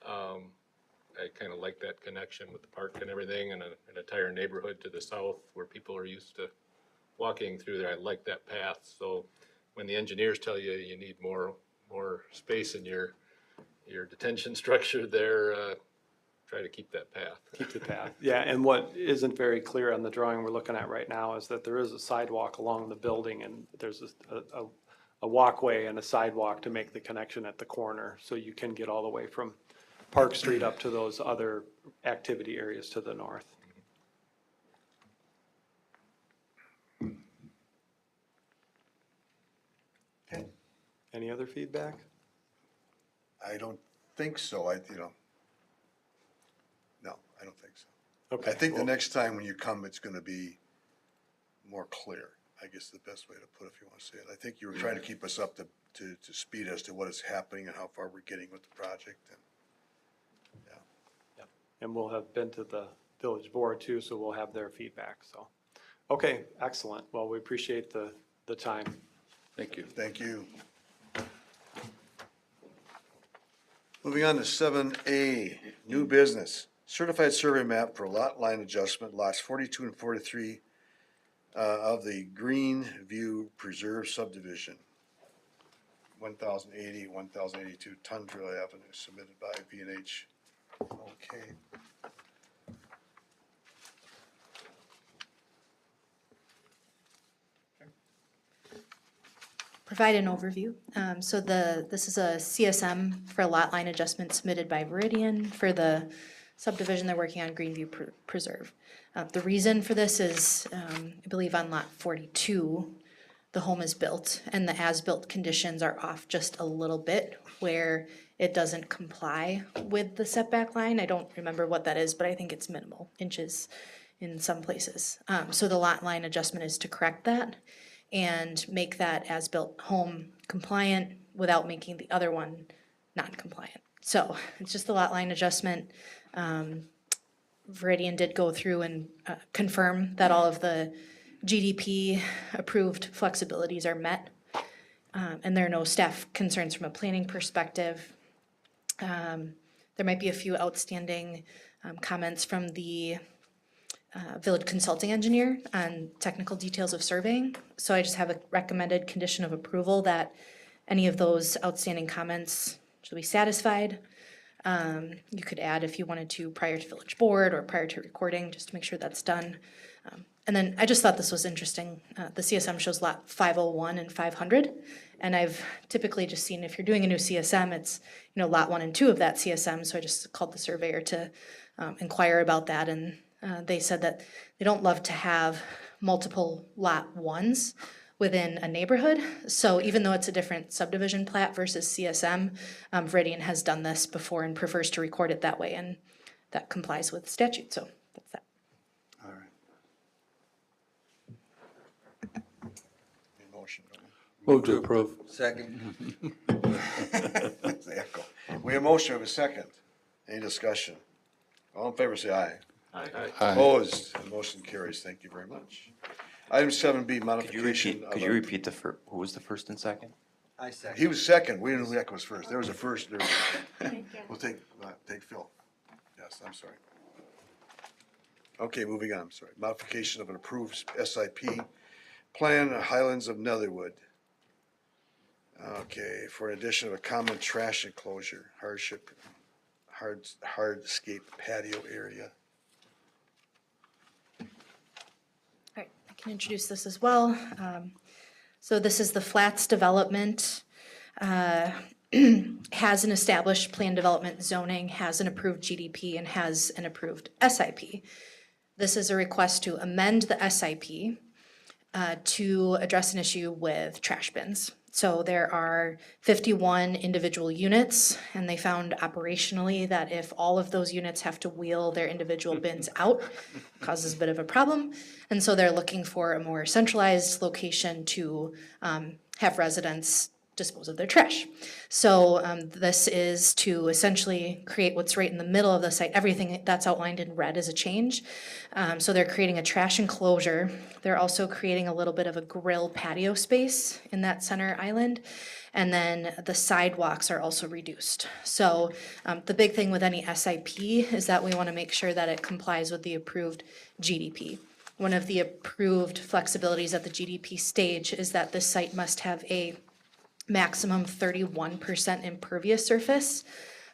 I kind of like that connection with the park and everything, and an entire neighborhood to the south where people are used to walking through there. I like that path. So when the engineers tell you you need more space in your detention structure there, try to keep that path. Keep the path. Yeah, and what isn't very clear on the drawing we're looking at right now is that there is a sidewalk along the building, and there's a walkway and a sidewalk to make the connection at the corner, so you can get all the way from Park Street up to those other activity areas to the north. Okay. Any other feedback? I don't think so, no, I don't think so. Okay. I think the well, next time when you come, it's gonna be more clear, I guess the best way to put it, if you wanna say it. I think you were trying to keep us up to speed as to what is happening and how far we're getting with the project, and, yeah. And we'll have been to the village board too, so we'll have their feedback, so. Okay, excellent. Well, we appreciate the time. Thank you. Thank you. Moving on to 7A, new business. Certified survey map for lot line adjustment, lots 42 and 43 of the Greenview Preserve subdivision. 1080, 1082 Tundra Avenue, submitted by V&H. Okay. Provide an overview. So this is a CSM for a lot line adjustment submitted by Veridian for the subdivision they're working on, Greenview Preserve. The reason for this is, I believe on lot 42, the home is built, and the as-built conditions are off just a little bit where it doesn't comply with the setback line. I don't remember what that is, but I think it's minimal inches in some places. So the lot line adjustment is to correct that and make that as-built home compliant without making the other one non-compliant. So it's just a lot line adjustment. Veridian did go through and confirm that all of the GDP approved flexibilities are met. And there are no staff concerns from a planning perspective. There might be a few outstanding comments from the village consulting engineer on technical details of surveying. So I just have a recommended condition of approval that any of those outstanding comments shall be satisfied. You could add if you wanted to prior to village board or prior to recording, just to make sure that's done. And then I just thought this was interesting. The CSM shows lot 501 and 500. And I've typically just seen if you're doing a new CSM, it's, lot 1 and 2 of that CSM. So I just called the surveyor to inquire about that. And they said that they don't love to have multiple lot 1s within a neighborhood. So even though it's a different subdivision plat versus CSM, Veridian has done this before and prefers to record it that way. And that complies with statute. So that's that. All right. Any motion, don't we? Move to approve. Second. That's the echo. We have a motion, we have a second. Any discussion? All in favor, say aye. Aye. Opposed, the motion carries. Thank you very much. Item 7B, Could you modification repeat, of could you repeat who was the first and second? I second. He was second. We didn't know who that was first. There was a first. We'll take Phil. Yes, I'm sorry. Okay, moving on, I'm sorry. Modification of an approved SIP plan, Highlands of Netherwood. Okay, for an addition of a common trash enclosure, hardscape patio area. All right, I can introduce this as well. So this is the Flats development. Has an established plan development zoning, has an approved GDP, and has an approved SIP. This is a request to amend the SIP to address an issue with trash bins. So there are 51 individual units, and they found operationally that if all of those units have to wheel their individual bins out, causes a bit of a problem. And so they're looking for a more centralized location to have residents dispose of their trash. So this is to essentially create what's right in the middle of the site. Everything that's outlined in red is a change. So they're creating a trash enclosure. They're also creating a little bit of a grill patio space in that center island. And then the sidewalks are also reduced. So the big thing with any SIP is that we want to make sure that it complies with the approved GDP. One of the approved flexibilities at the GDP stage is that this site must have a maximum 31% impervious surface.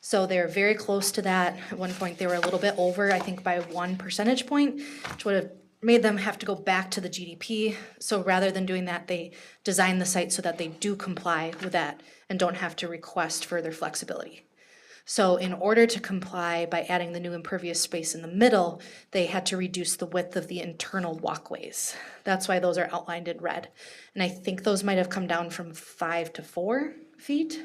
So they're very close to that. At one point, they were a little bit over, I think by 1 percentage point, which would have made them have to go back to the GDP. So rather than doing that, they designed the site so that they do comply with that and don't have to request further flexibility. So in order to comply by adding the new impervious space in the middle, they had to reduce the width of the internal walkways. That's why those are outlined in red. And I think those might have come down from 5 to 4 feet.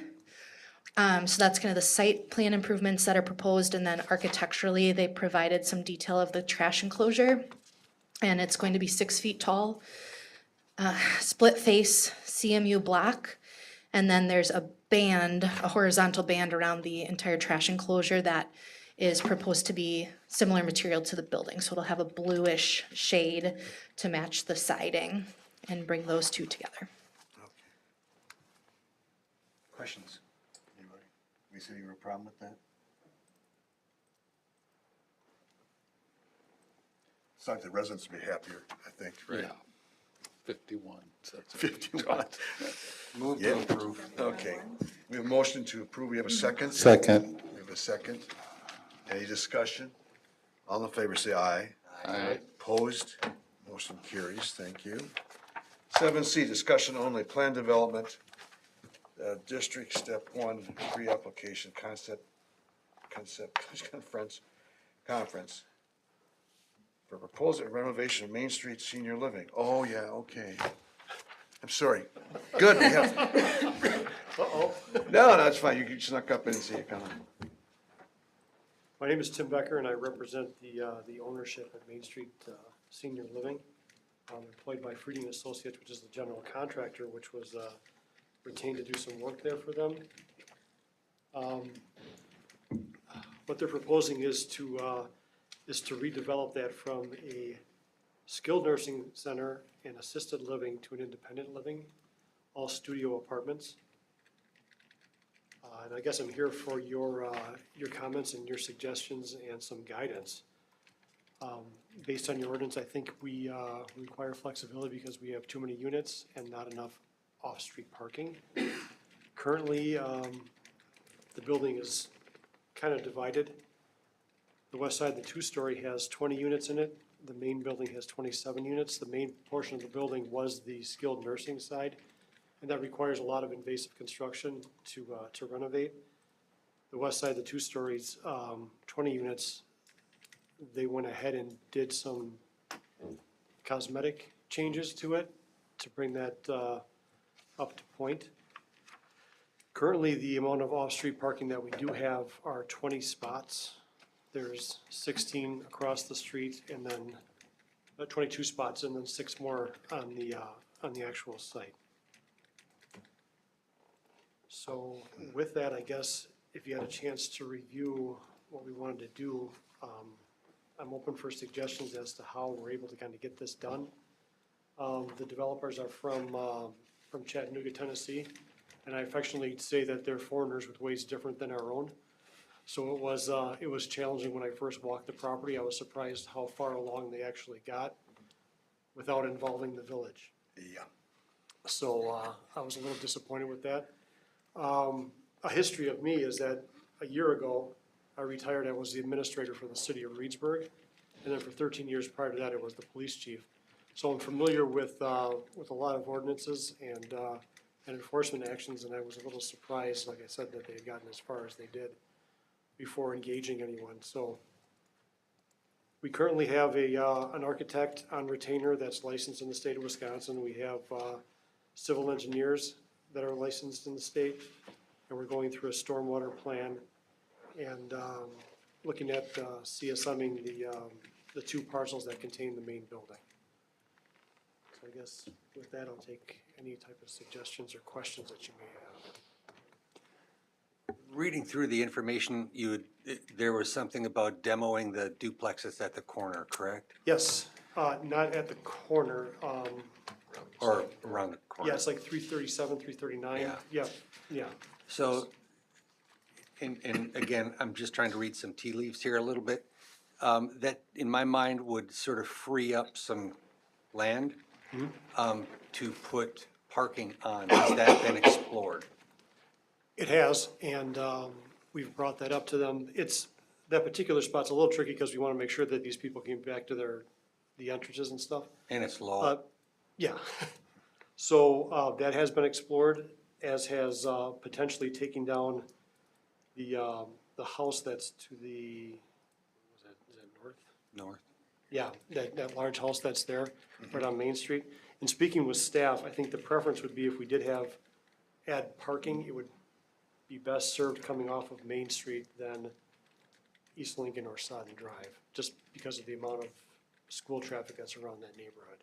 So that's kind of the site plan improvements that are proposed. And then architecturally, they provided some detail of the trash enclosure. And it's going to be 6 feet tall, split face CMU block. And then there's a horizontal band around the entire trash enclosure that is proposed to be similar material to the building. So it'll have a bluish shade to match the siding and bring those two together. Questions? Anybody? We see you have a problem with that? It's like the residents will be happier, I think. Yeah. 51. So that's 51. Move to approve. Okay. We have a motion to approve. We have a second? Second. We have a second. Any discussion? All in favor, say aye. Aye. Opposed? Motion carries. Thank you. 7C, discussion only, plan development, district step 1, pre-application concept conference for proposal renovation of Main Street senior living. Oh, yeah, okay. I'm sorry. Good, we have. Uh-oh. No, that's fine. You snuck up in and see it coming. My name is Tim Becker, and I represent the ownership of Main Street Senior Living. I'm employed by Frieding Associates, which is the general contractor, which was retained to do some work there for them. What they're proposing is to redevelop that from a skilled nursing center and assisted living to an independent living, all studio apartments. And I guess I'm here for your comments and your suggestions and some guidance. Based on your ordinance, I think we require flexibility because we have too many units and not enough off-street parking. Currently, the building is kind of divided. The west side, the two-story, has 20 units in it. The main building has 27 units. The main portion of the building was the skilled nursing side, and that requires a lot of invasive construction to renovate. The west side, the two stories, 20 units, they went ahead and did some cosmetic changes to it to bring that up to point. Currently, the amount of off-street parking that we do have are 20 spots. There's 16 across the street and then 22 spots and then 6 more on the actual site. So with that, I guess if you had a chance to review what we wanted to do, I'm open for suggestions as to how we're able to kind of get this done. The developers are from Chattanooga, Tennessee, and I affectionately say that they're foreigners with ways different than our own. So it was challenging when I first walked the property. I was surprised how far along they actually got without involving the village. Yeah. So I was a little disappointed with that. A history of me is that a year ago, I retired. I was the administrator for the city of Reedsburg, and then for 13 years prior to that, I was the police chief. So I'm familiar with a lot of ordinances and enforcement actions, and I was a little surprised, like I said, that they had gotten as far as they did before engaging anyone. So we currently have an architect on retainer that's licensed in the state of Wisconsin. We have civil engineers that are licensed in the state, and we're going through a stormwater plan and looking at CSMing the 2 parcels that contain the main building. So I guess with that, I'll take any type of suggestions or questions that you may have. Reading through the information, there was something about demoing the duplexes at the corner, correct? Yes, not at the corner. Or around the corner? Yeah, it's like 337, 339. Yeah. Yeah, yeah. So, and again, I'm just trying to read some tea leaves here a little bit. That, in my mind, would sort of free up some land to put parking on. Has that been explored? It has, and we've brought that up to them. That particular spot's a little tricky because we want to make sure that these people can get back to the entrances and stuff. And it's low? Yeah. So that has been explored, as has potentially taking down the house that's to the, is that north? North. Yeah, that large house that's there, right on Main Street. And speaking with staff, I think the preference would be if we did add parking, it would be best served coming off of Main Street than East Lincoln or Sodden Drive, just because of the amount of school traffic that's around that neighborhood.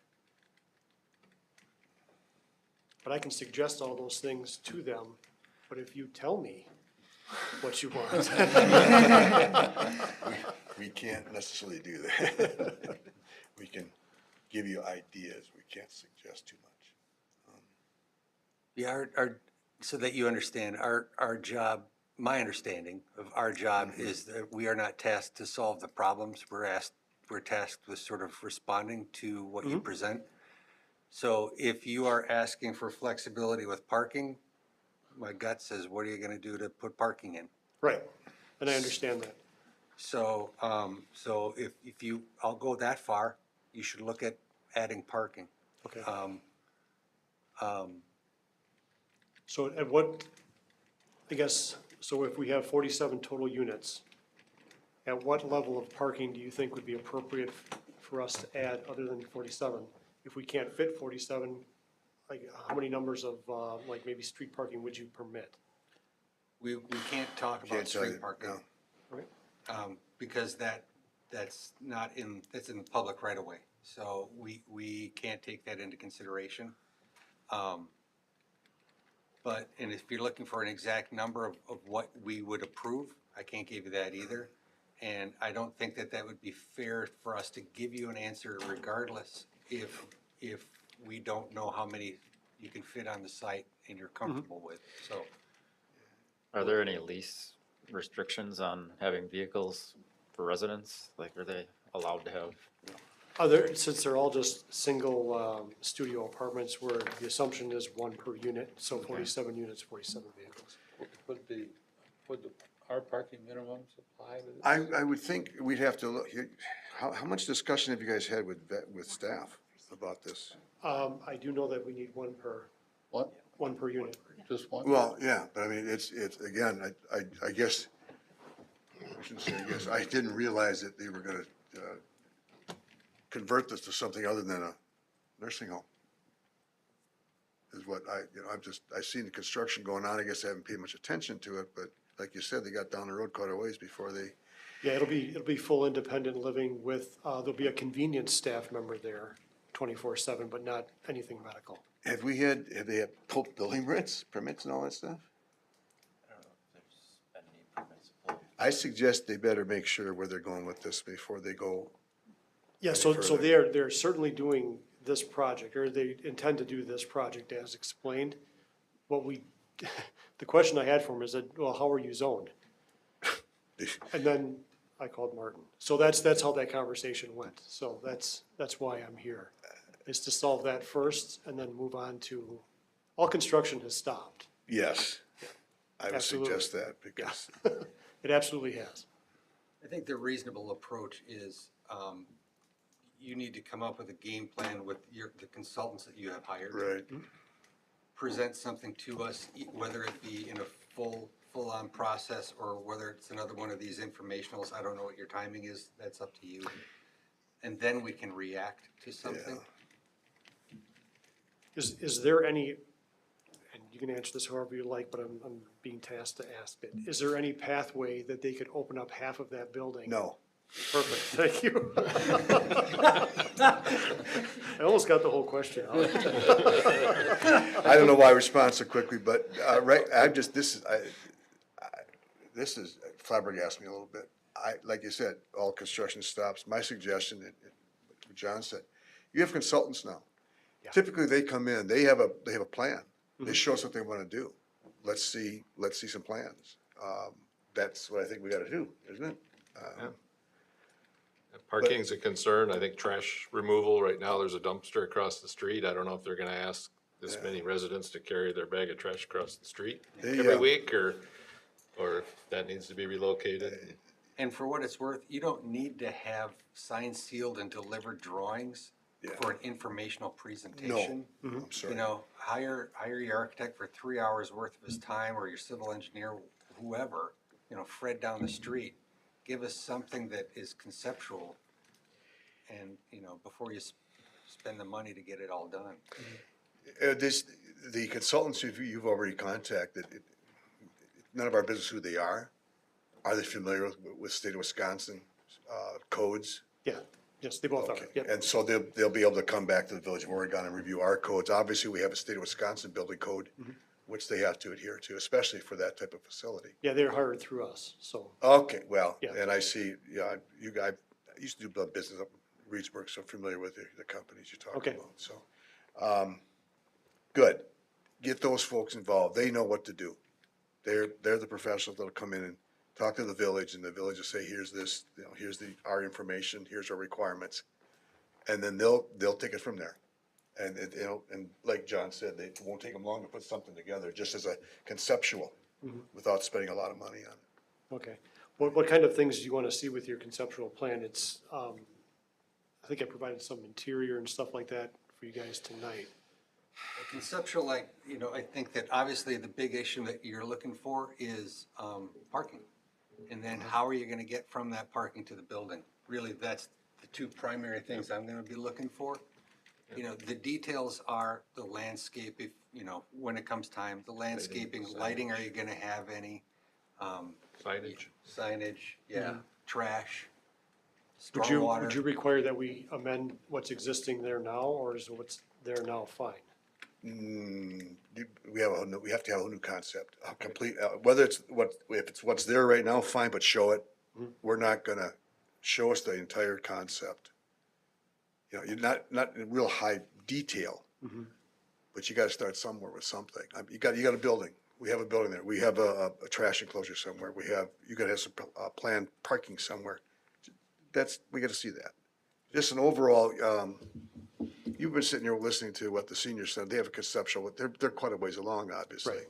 But I can suggest all those things to them, but if you tell me what you want. We can't necessarily do that. We can give you ideas. We can't suggest too much. Yeah, so that you understand, our job, my understanding of our job is that we are not tasked to solve the problems. We're tasked with sort of responding to what you present. So if you are asking for flexibility with parking, my gut says, what are you gonna do to put parking in? Right, and I understand that. So, so if I'll go that far, you should look at adding parking. Okay. So at what, I guess, so if we have 47 total units, at what level of parking do you think would be appropriate for us to add other than 47? If we can't fit 47, like, how many numbers of, like, maybe street parking would you permit? We can't talk Can't about tell you, street parking, no. Right? because that's not in, that's in the public right away. So we can't take that into consideration. But, and if you're looking for an exact number of what we would approve, I can't give you that either. And I don't think that that would be fair for us to give you an answer regardless if we don't know how many you can fit on the site and you're comfortable with, so. Are there any lease restrictions on having vehicles for residents? Like, are they allowed to have? Since they're all just single, studio apartments where the assumption is one per unit, so 47 units, 47 vehicles. Would our parking minimums apply to this? I would think we'd have to look, how much discussion have you guys had with staff about this? I do know that we need one per unit. Just one? Well, yeah, but I mean, it's, again, I guess, I shouldn't say I guess, I didn't realize that they were gonna, convert this to something other than a nursing home. Is what I've seen the construction going on, I guess I haven't paid much attention to it, but like you said, they got down the road quite a ways before they, Yeah, it'll be full independent living with, there'll be a convenience staff member there 24/7, but not anything medical. have they had building permits and all that stuff? I don't know if there's been any permits pulled. I suggest they better make sure where they're going with this before they go. Yeah, so they're certainly doing this project, or they intend to do this project as explained. What we, the question I had for him is that, well, how are you zoned? And then I called Martin. So that's how that conversation went. So that's why I'm here, is to solve that first and then move on to, all construction has stopped. Yes, I would Absolutely. suggest that because, It absolutely has. I think the reasonable approach is, you need to come up with a game plan with the consultants that you have hired. right, Present something to us, whether it be in a full-on process or whether it's another one of these informationals. I don't know what your timing is, that's up to you. And then we can react to something. Is there any, and you can answer this however you like, but I'm being tasked to ask it. Is there any pathway that they could open up half of that building? no. Perfect, thank you. I almost got the whole question out. I don't know why I respond so quickly, but, right, this is flabbergasted me a little bit. Like you said, all construction stops. My suggestion, what John said, you have consultants now. Yeah. Typically, they come in, they have a plan. They show us what they wanna do. Let's see some plans. That's what I think we gotta do, isn't it? Parking's a concern. I think trash removal, right now, there's a dumpster across the street. I don't know if they're gonna ask this many residents to carry their bag of trash across the street every week, or if that needs to be relocated. And for what it's worth, you don't need to have signed, sealed, and delivered drawings for an informational presentation. I'm sorry. You know, hire your architect for 3 hours worth of his time, or your civil engineer, whoever, Fred down the street. Give us something that is conceptual and, before you spend the money to get it all done. The consultants you've already contacted, none of our business who they are. Are they familiar with state of Wisconsin codes? Yeah, yes, they both are, Okay, yep. and so they'll be able to come back to the Village of Oregon and review our codes. Obviously, we have a state of Wisconsin building code, which they have to adhere to, especially for that type of facility. Yeah, they're hired through us, so. Okay, well, Yeah. and I see, I used to do business up in Reedsburg, so I'm familiar with the companies you're talking Okay. about, so. Good. Get those folks involved. They know what to do. They're the professionals that'll come in and talk to the village, and the village will say, here's this, here's our information, here's our requirements. And then they'll take it from there. And and like John said, it won't take them long to put something together, just as a conceptual, without spending a lot of money on it. Okay. What kind of things do you want to see with your conceptual plan? It's, I think I provided some interior and stuff like that for you guys tonight. Conceptual, I think that obviously the big issue that you're looking for is parking. And then how are you gonna get from that parking to the building? Really, that's the two primary things I'm gonna be looking for. You know, the details are the landscape, if, you know, when it comes time, the landscaping, lighting, are you gonna have any? Signage. Signage, yeah, trash, Would you stormwater. require that we amend what's existing there now, or is what's there now fine? We have to have a new concept, a complete, whether it's if it's what's there right now, fine, but show it. We're not gonna show us the entire concept. You know, you're not in real high detail, but you gotta start somewhere with something. You got a building. We have a building there. We have a trash enclosure somewhere. You gotta have some planned parking somewhere. We gotta see that. Just an overall, you've been sitting here listening to what the seniors said. They have a conceptual, they're quite a ways along, obviously. Right.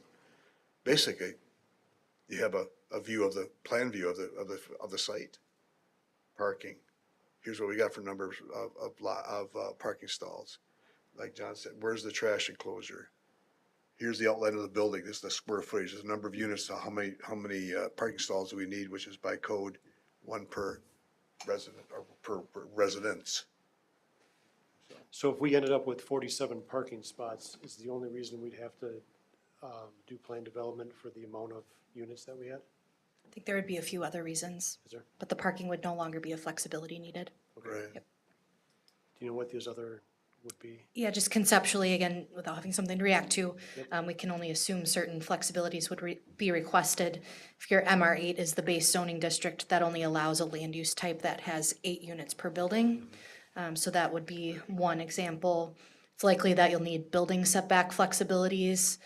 Basically, you have a view of the, plan view of the site. Parking. Here's what we got for numbers of parking stalls. Like John said, where's the trash enclosure? Here's the outline of the building. This is the square footage. There's a number of units. How many parking stalls do we need, which is by code, one per resident or per residence. So if we ended up with 47 parking spots, is the only reason we'd have to do plan development for the amount of units that we had? I think there would be a few other reasons, Is there? but the parking would no longer be a flexibility needed. Right. Yep. Do you know what those other would be? Yeah, just conceptually, again, without having something to react to, we can only assume certain flexibilities would be requested. If your MR8 is the base zoning district, that only allows a land use type that has 8 units per building. So that would be one example. It's likely that you'll need building setback flexibilities,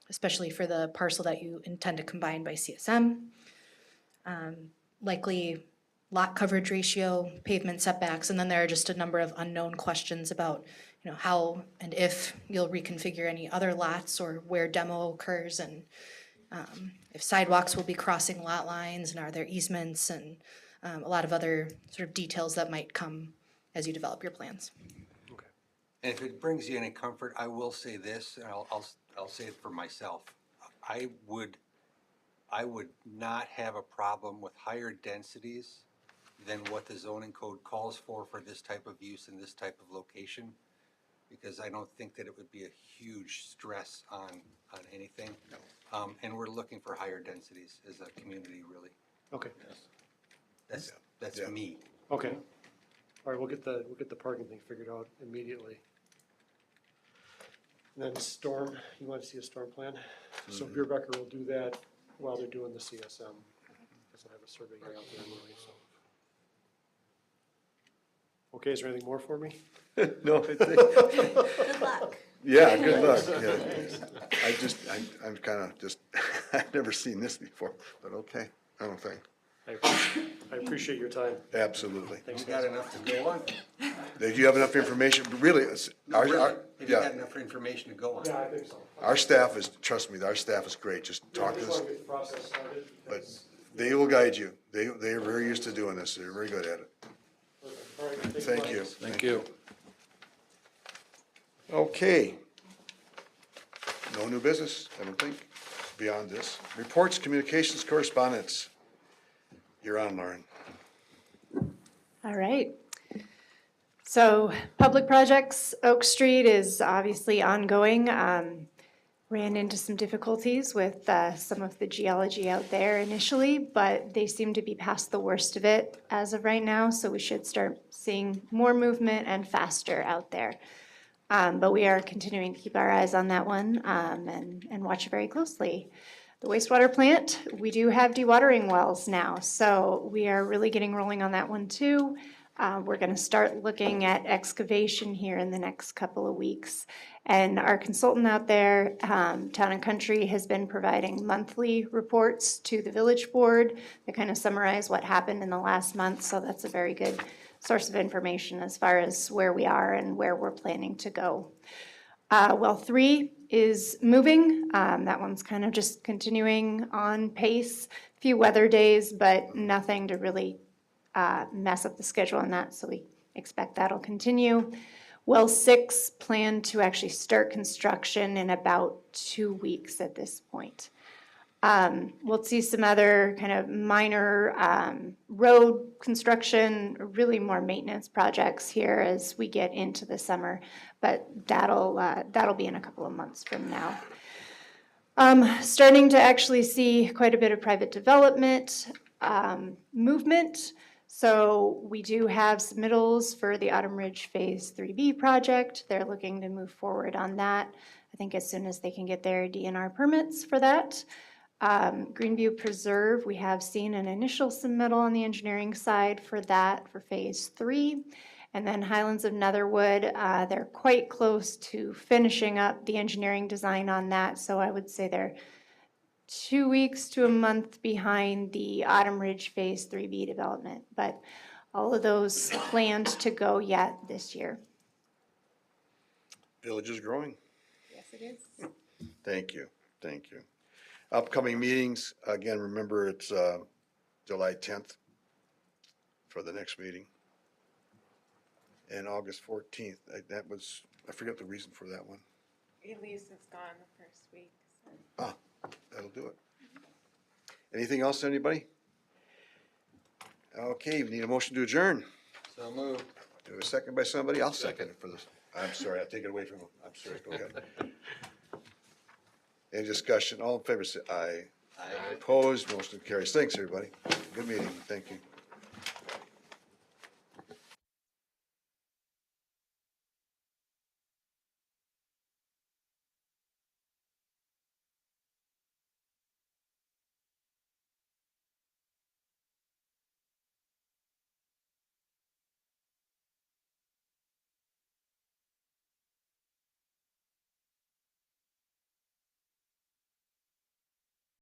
especially for the parcel that you intend to combine by CSM. Likely lot coverage ratio, pavement setbacks, and then there are just a number of unknown questions about, you know, how and if you'll reconfigure any other lots or where demo occurs, and if sidewalks will be crossing lot lines, and are there easements, and a lot of other sort of details that might come as you develop your plans. And if it brings you any comfort, I will say this, and I'll say it for myself. I would not have a problem with higher densities than what the zoning code calls for this type of use in this type of location, because I don't think that it would be a huge stress on anything. And we're looking for higher densities as a community, really. Okay, That's Yeah. me. okay. All right, we'll get the parking thing figured out immediately. And then storm, you want to see a storm plan? So Beerbecker will do that while they're doing the CSM. Because I have a survey guy out there anyway, so. Okay, is there anything more for me? No. Good luck. Yeah, good luck. Yeah. I'm kind of just, I've never seen this before, but okay, I don't think. I appreciate your time. Absolutely. Thanks, You got guys. enough to go on? Do you have enough information? Really, Have you got yeah, enough information to go on? Yeah, I think so. our staff is, trust me, our staff is great. Just Yeah, I talk to just us. want to get the process started. But because- they will guide you. They are very used to doing this. They're very good at it. All right, Thank much. you. Thank you. Okay. No new business, I don't think, beyond this. Reports, communications, correspondence. You're on, Lauren. All right. So public projects, Oak Street is obviously ongoing. Ran into some difficulties with some of the geology out there initially, but they seem to be past the worst of it as of right now, so we should start seeing more movement and faster out there. But we are continuing to keep our eyes on that one and watch it very closely. The wastewater plant, we do have dewatering wells now, so we are really getting rolling on that one too. We're gonna start looking at excavation here in the next couple of weeks. And our consultant out there, Town and Country, has been providing monthly reports to the village board that kind of summarize what happened in the last month, so that's a very good source of information as far as where we are and where we're planning to go. Well 3 is moving. That one's kind of just continuing on pace. Few weather days, but nothing to really mess up the schedule on that, so we expect that'll continue. Well 6 plan to actually start construction in about 2 weeks at this point. We'll see some other kind of minor road construction, really more maintenance projects here as we get into the summer. But that'll be in a couple of months from now. Starting to actually see quite a bit of private development movement. So we do have submittals for the Autumn Ridge Phase 3B project. They're looking to move forward on that. I think as soon as they can get their DNR permits for that. Greenview Preserve, we have seen an initial submittal on the engineering side for that for Phase 3. And then Highlands of Netherwood, they're quite close to finishing up the engineering design on that. So I would say they're 2 weeks to a month behind the Autumn Ridge Phase 3B development. But all of those planned to go yet this year. Village is growing. Yes, it is. Thank you, thank you. Upcoming meetings, again, remember it's July 10th for the next meeting. And August 14th, I forget the reason for that one. Elise is gone the first week, so. Ah, that'll do it. Anything else, anybody? Okay, we need a motion to adjourn. So moved. Do a second by somebody? I'll second it for this. I'm sorry, I'll take it away from him. I'm sorry, go ahead. Any discussion? All in favor, say aye. Aye. Opposed, motion carries. Thanks, everybody. Good meeting. Thank you.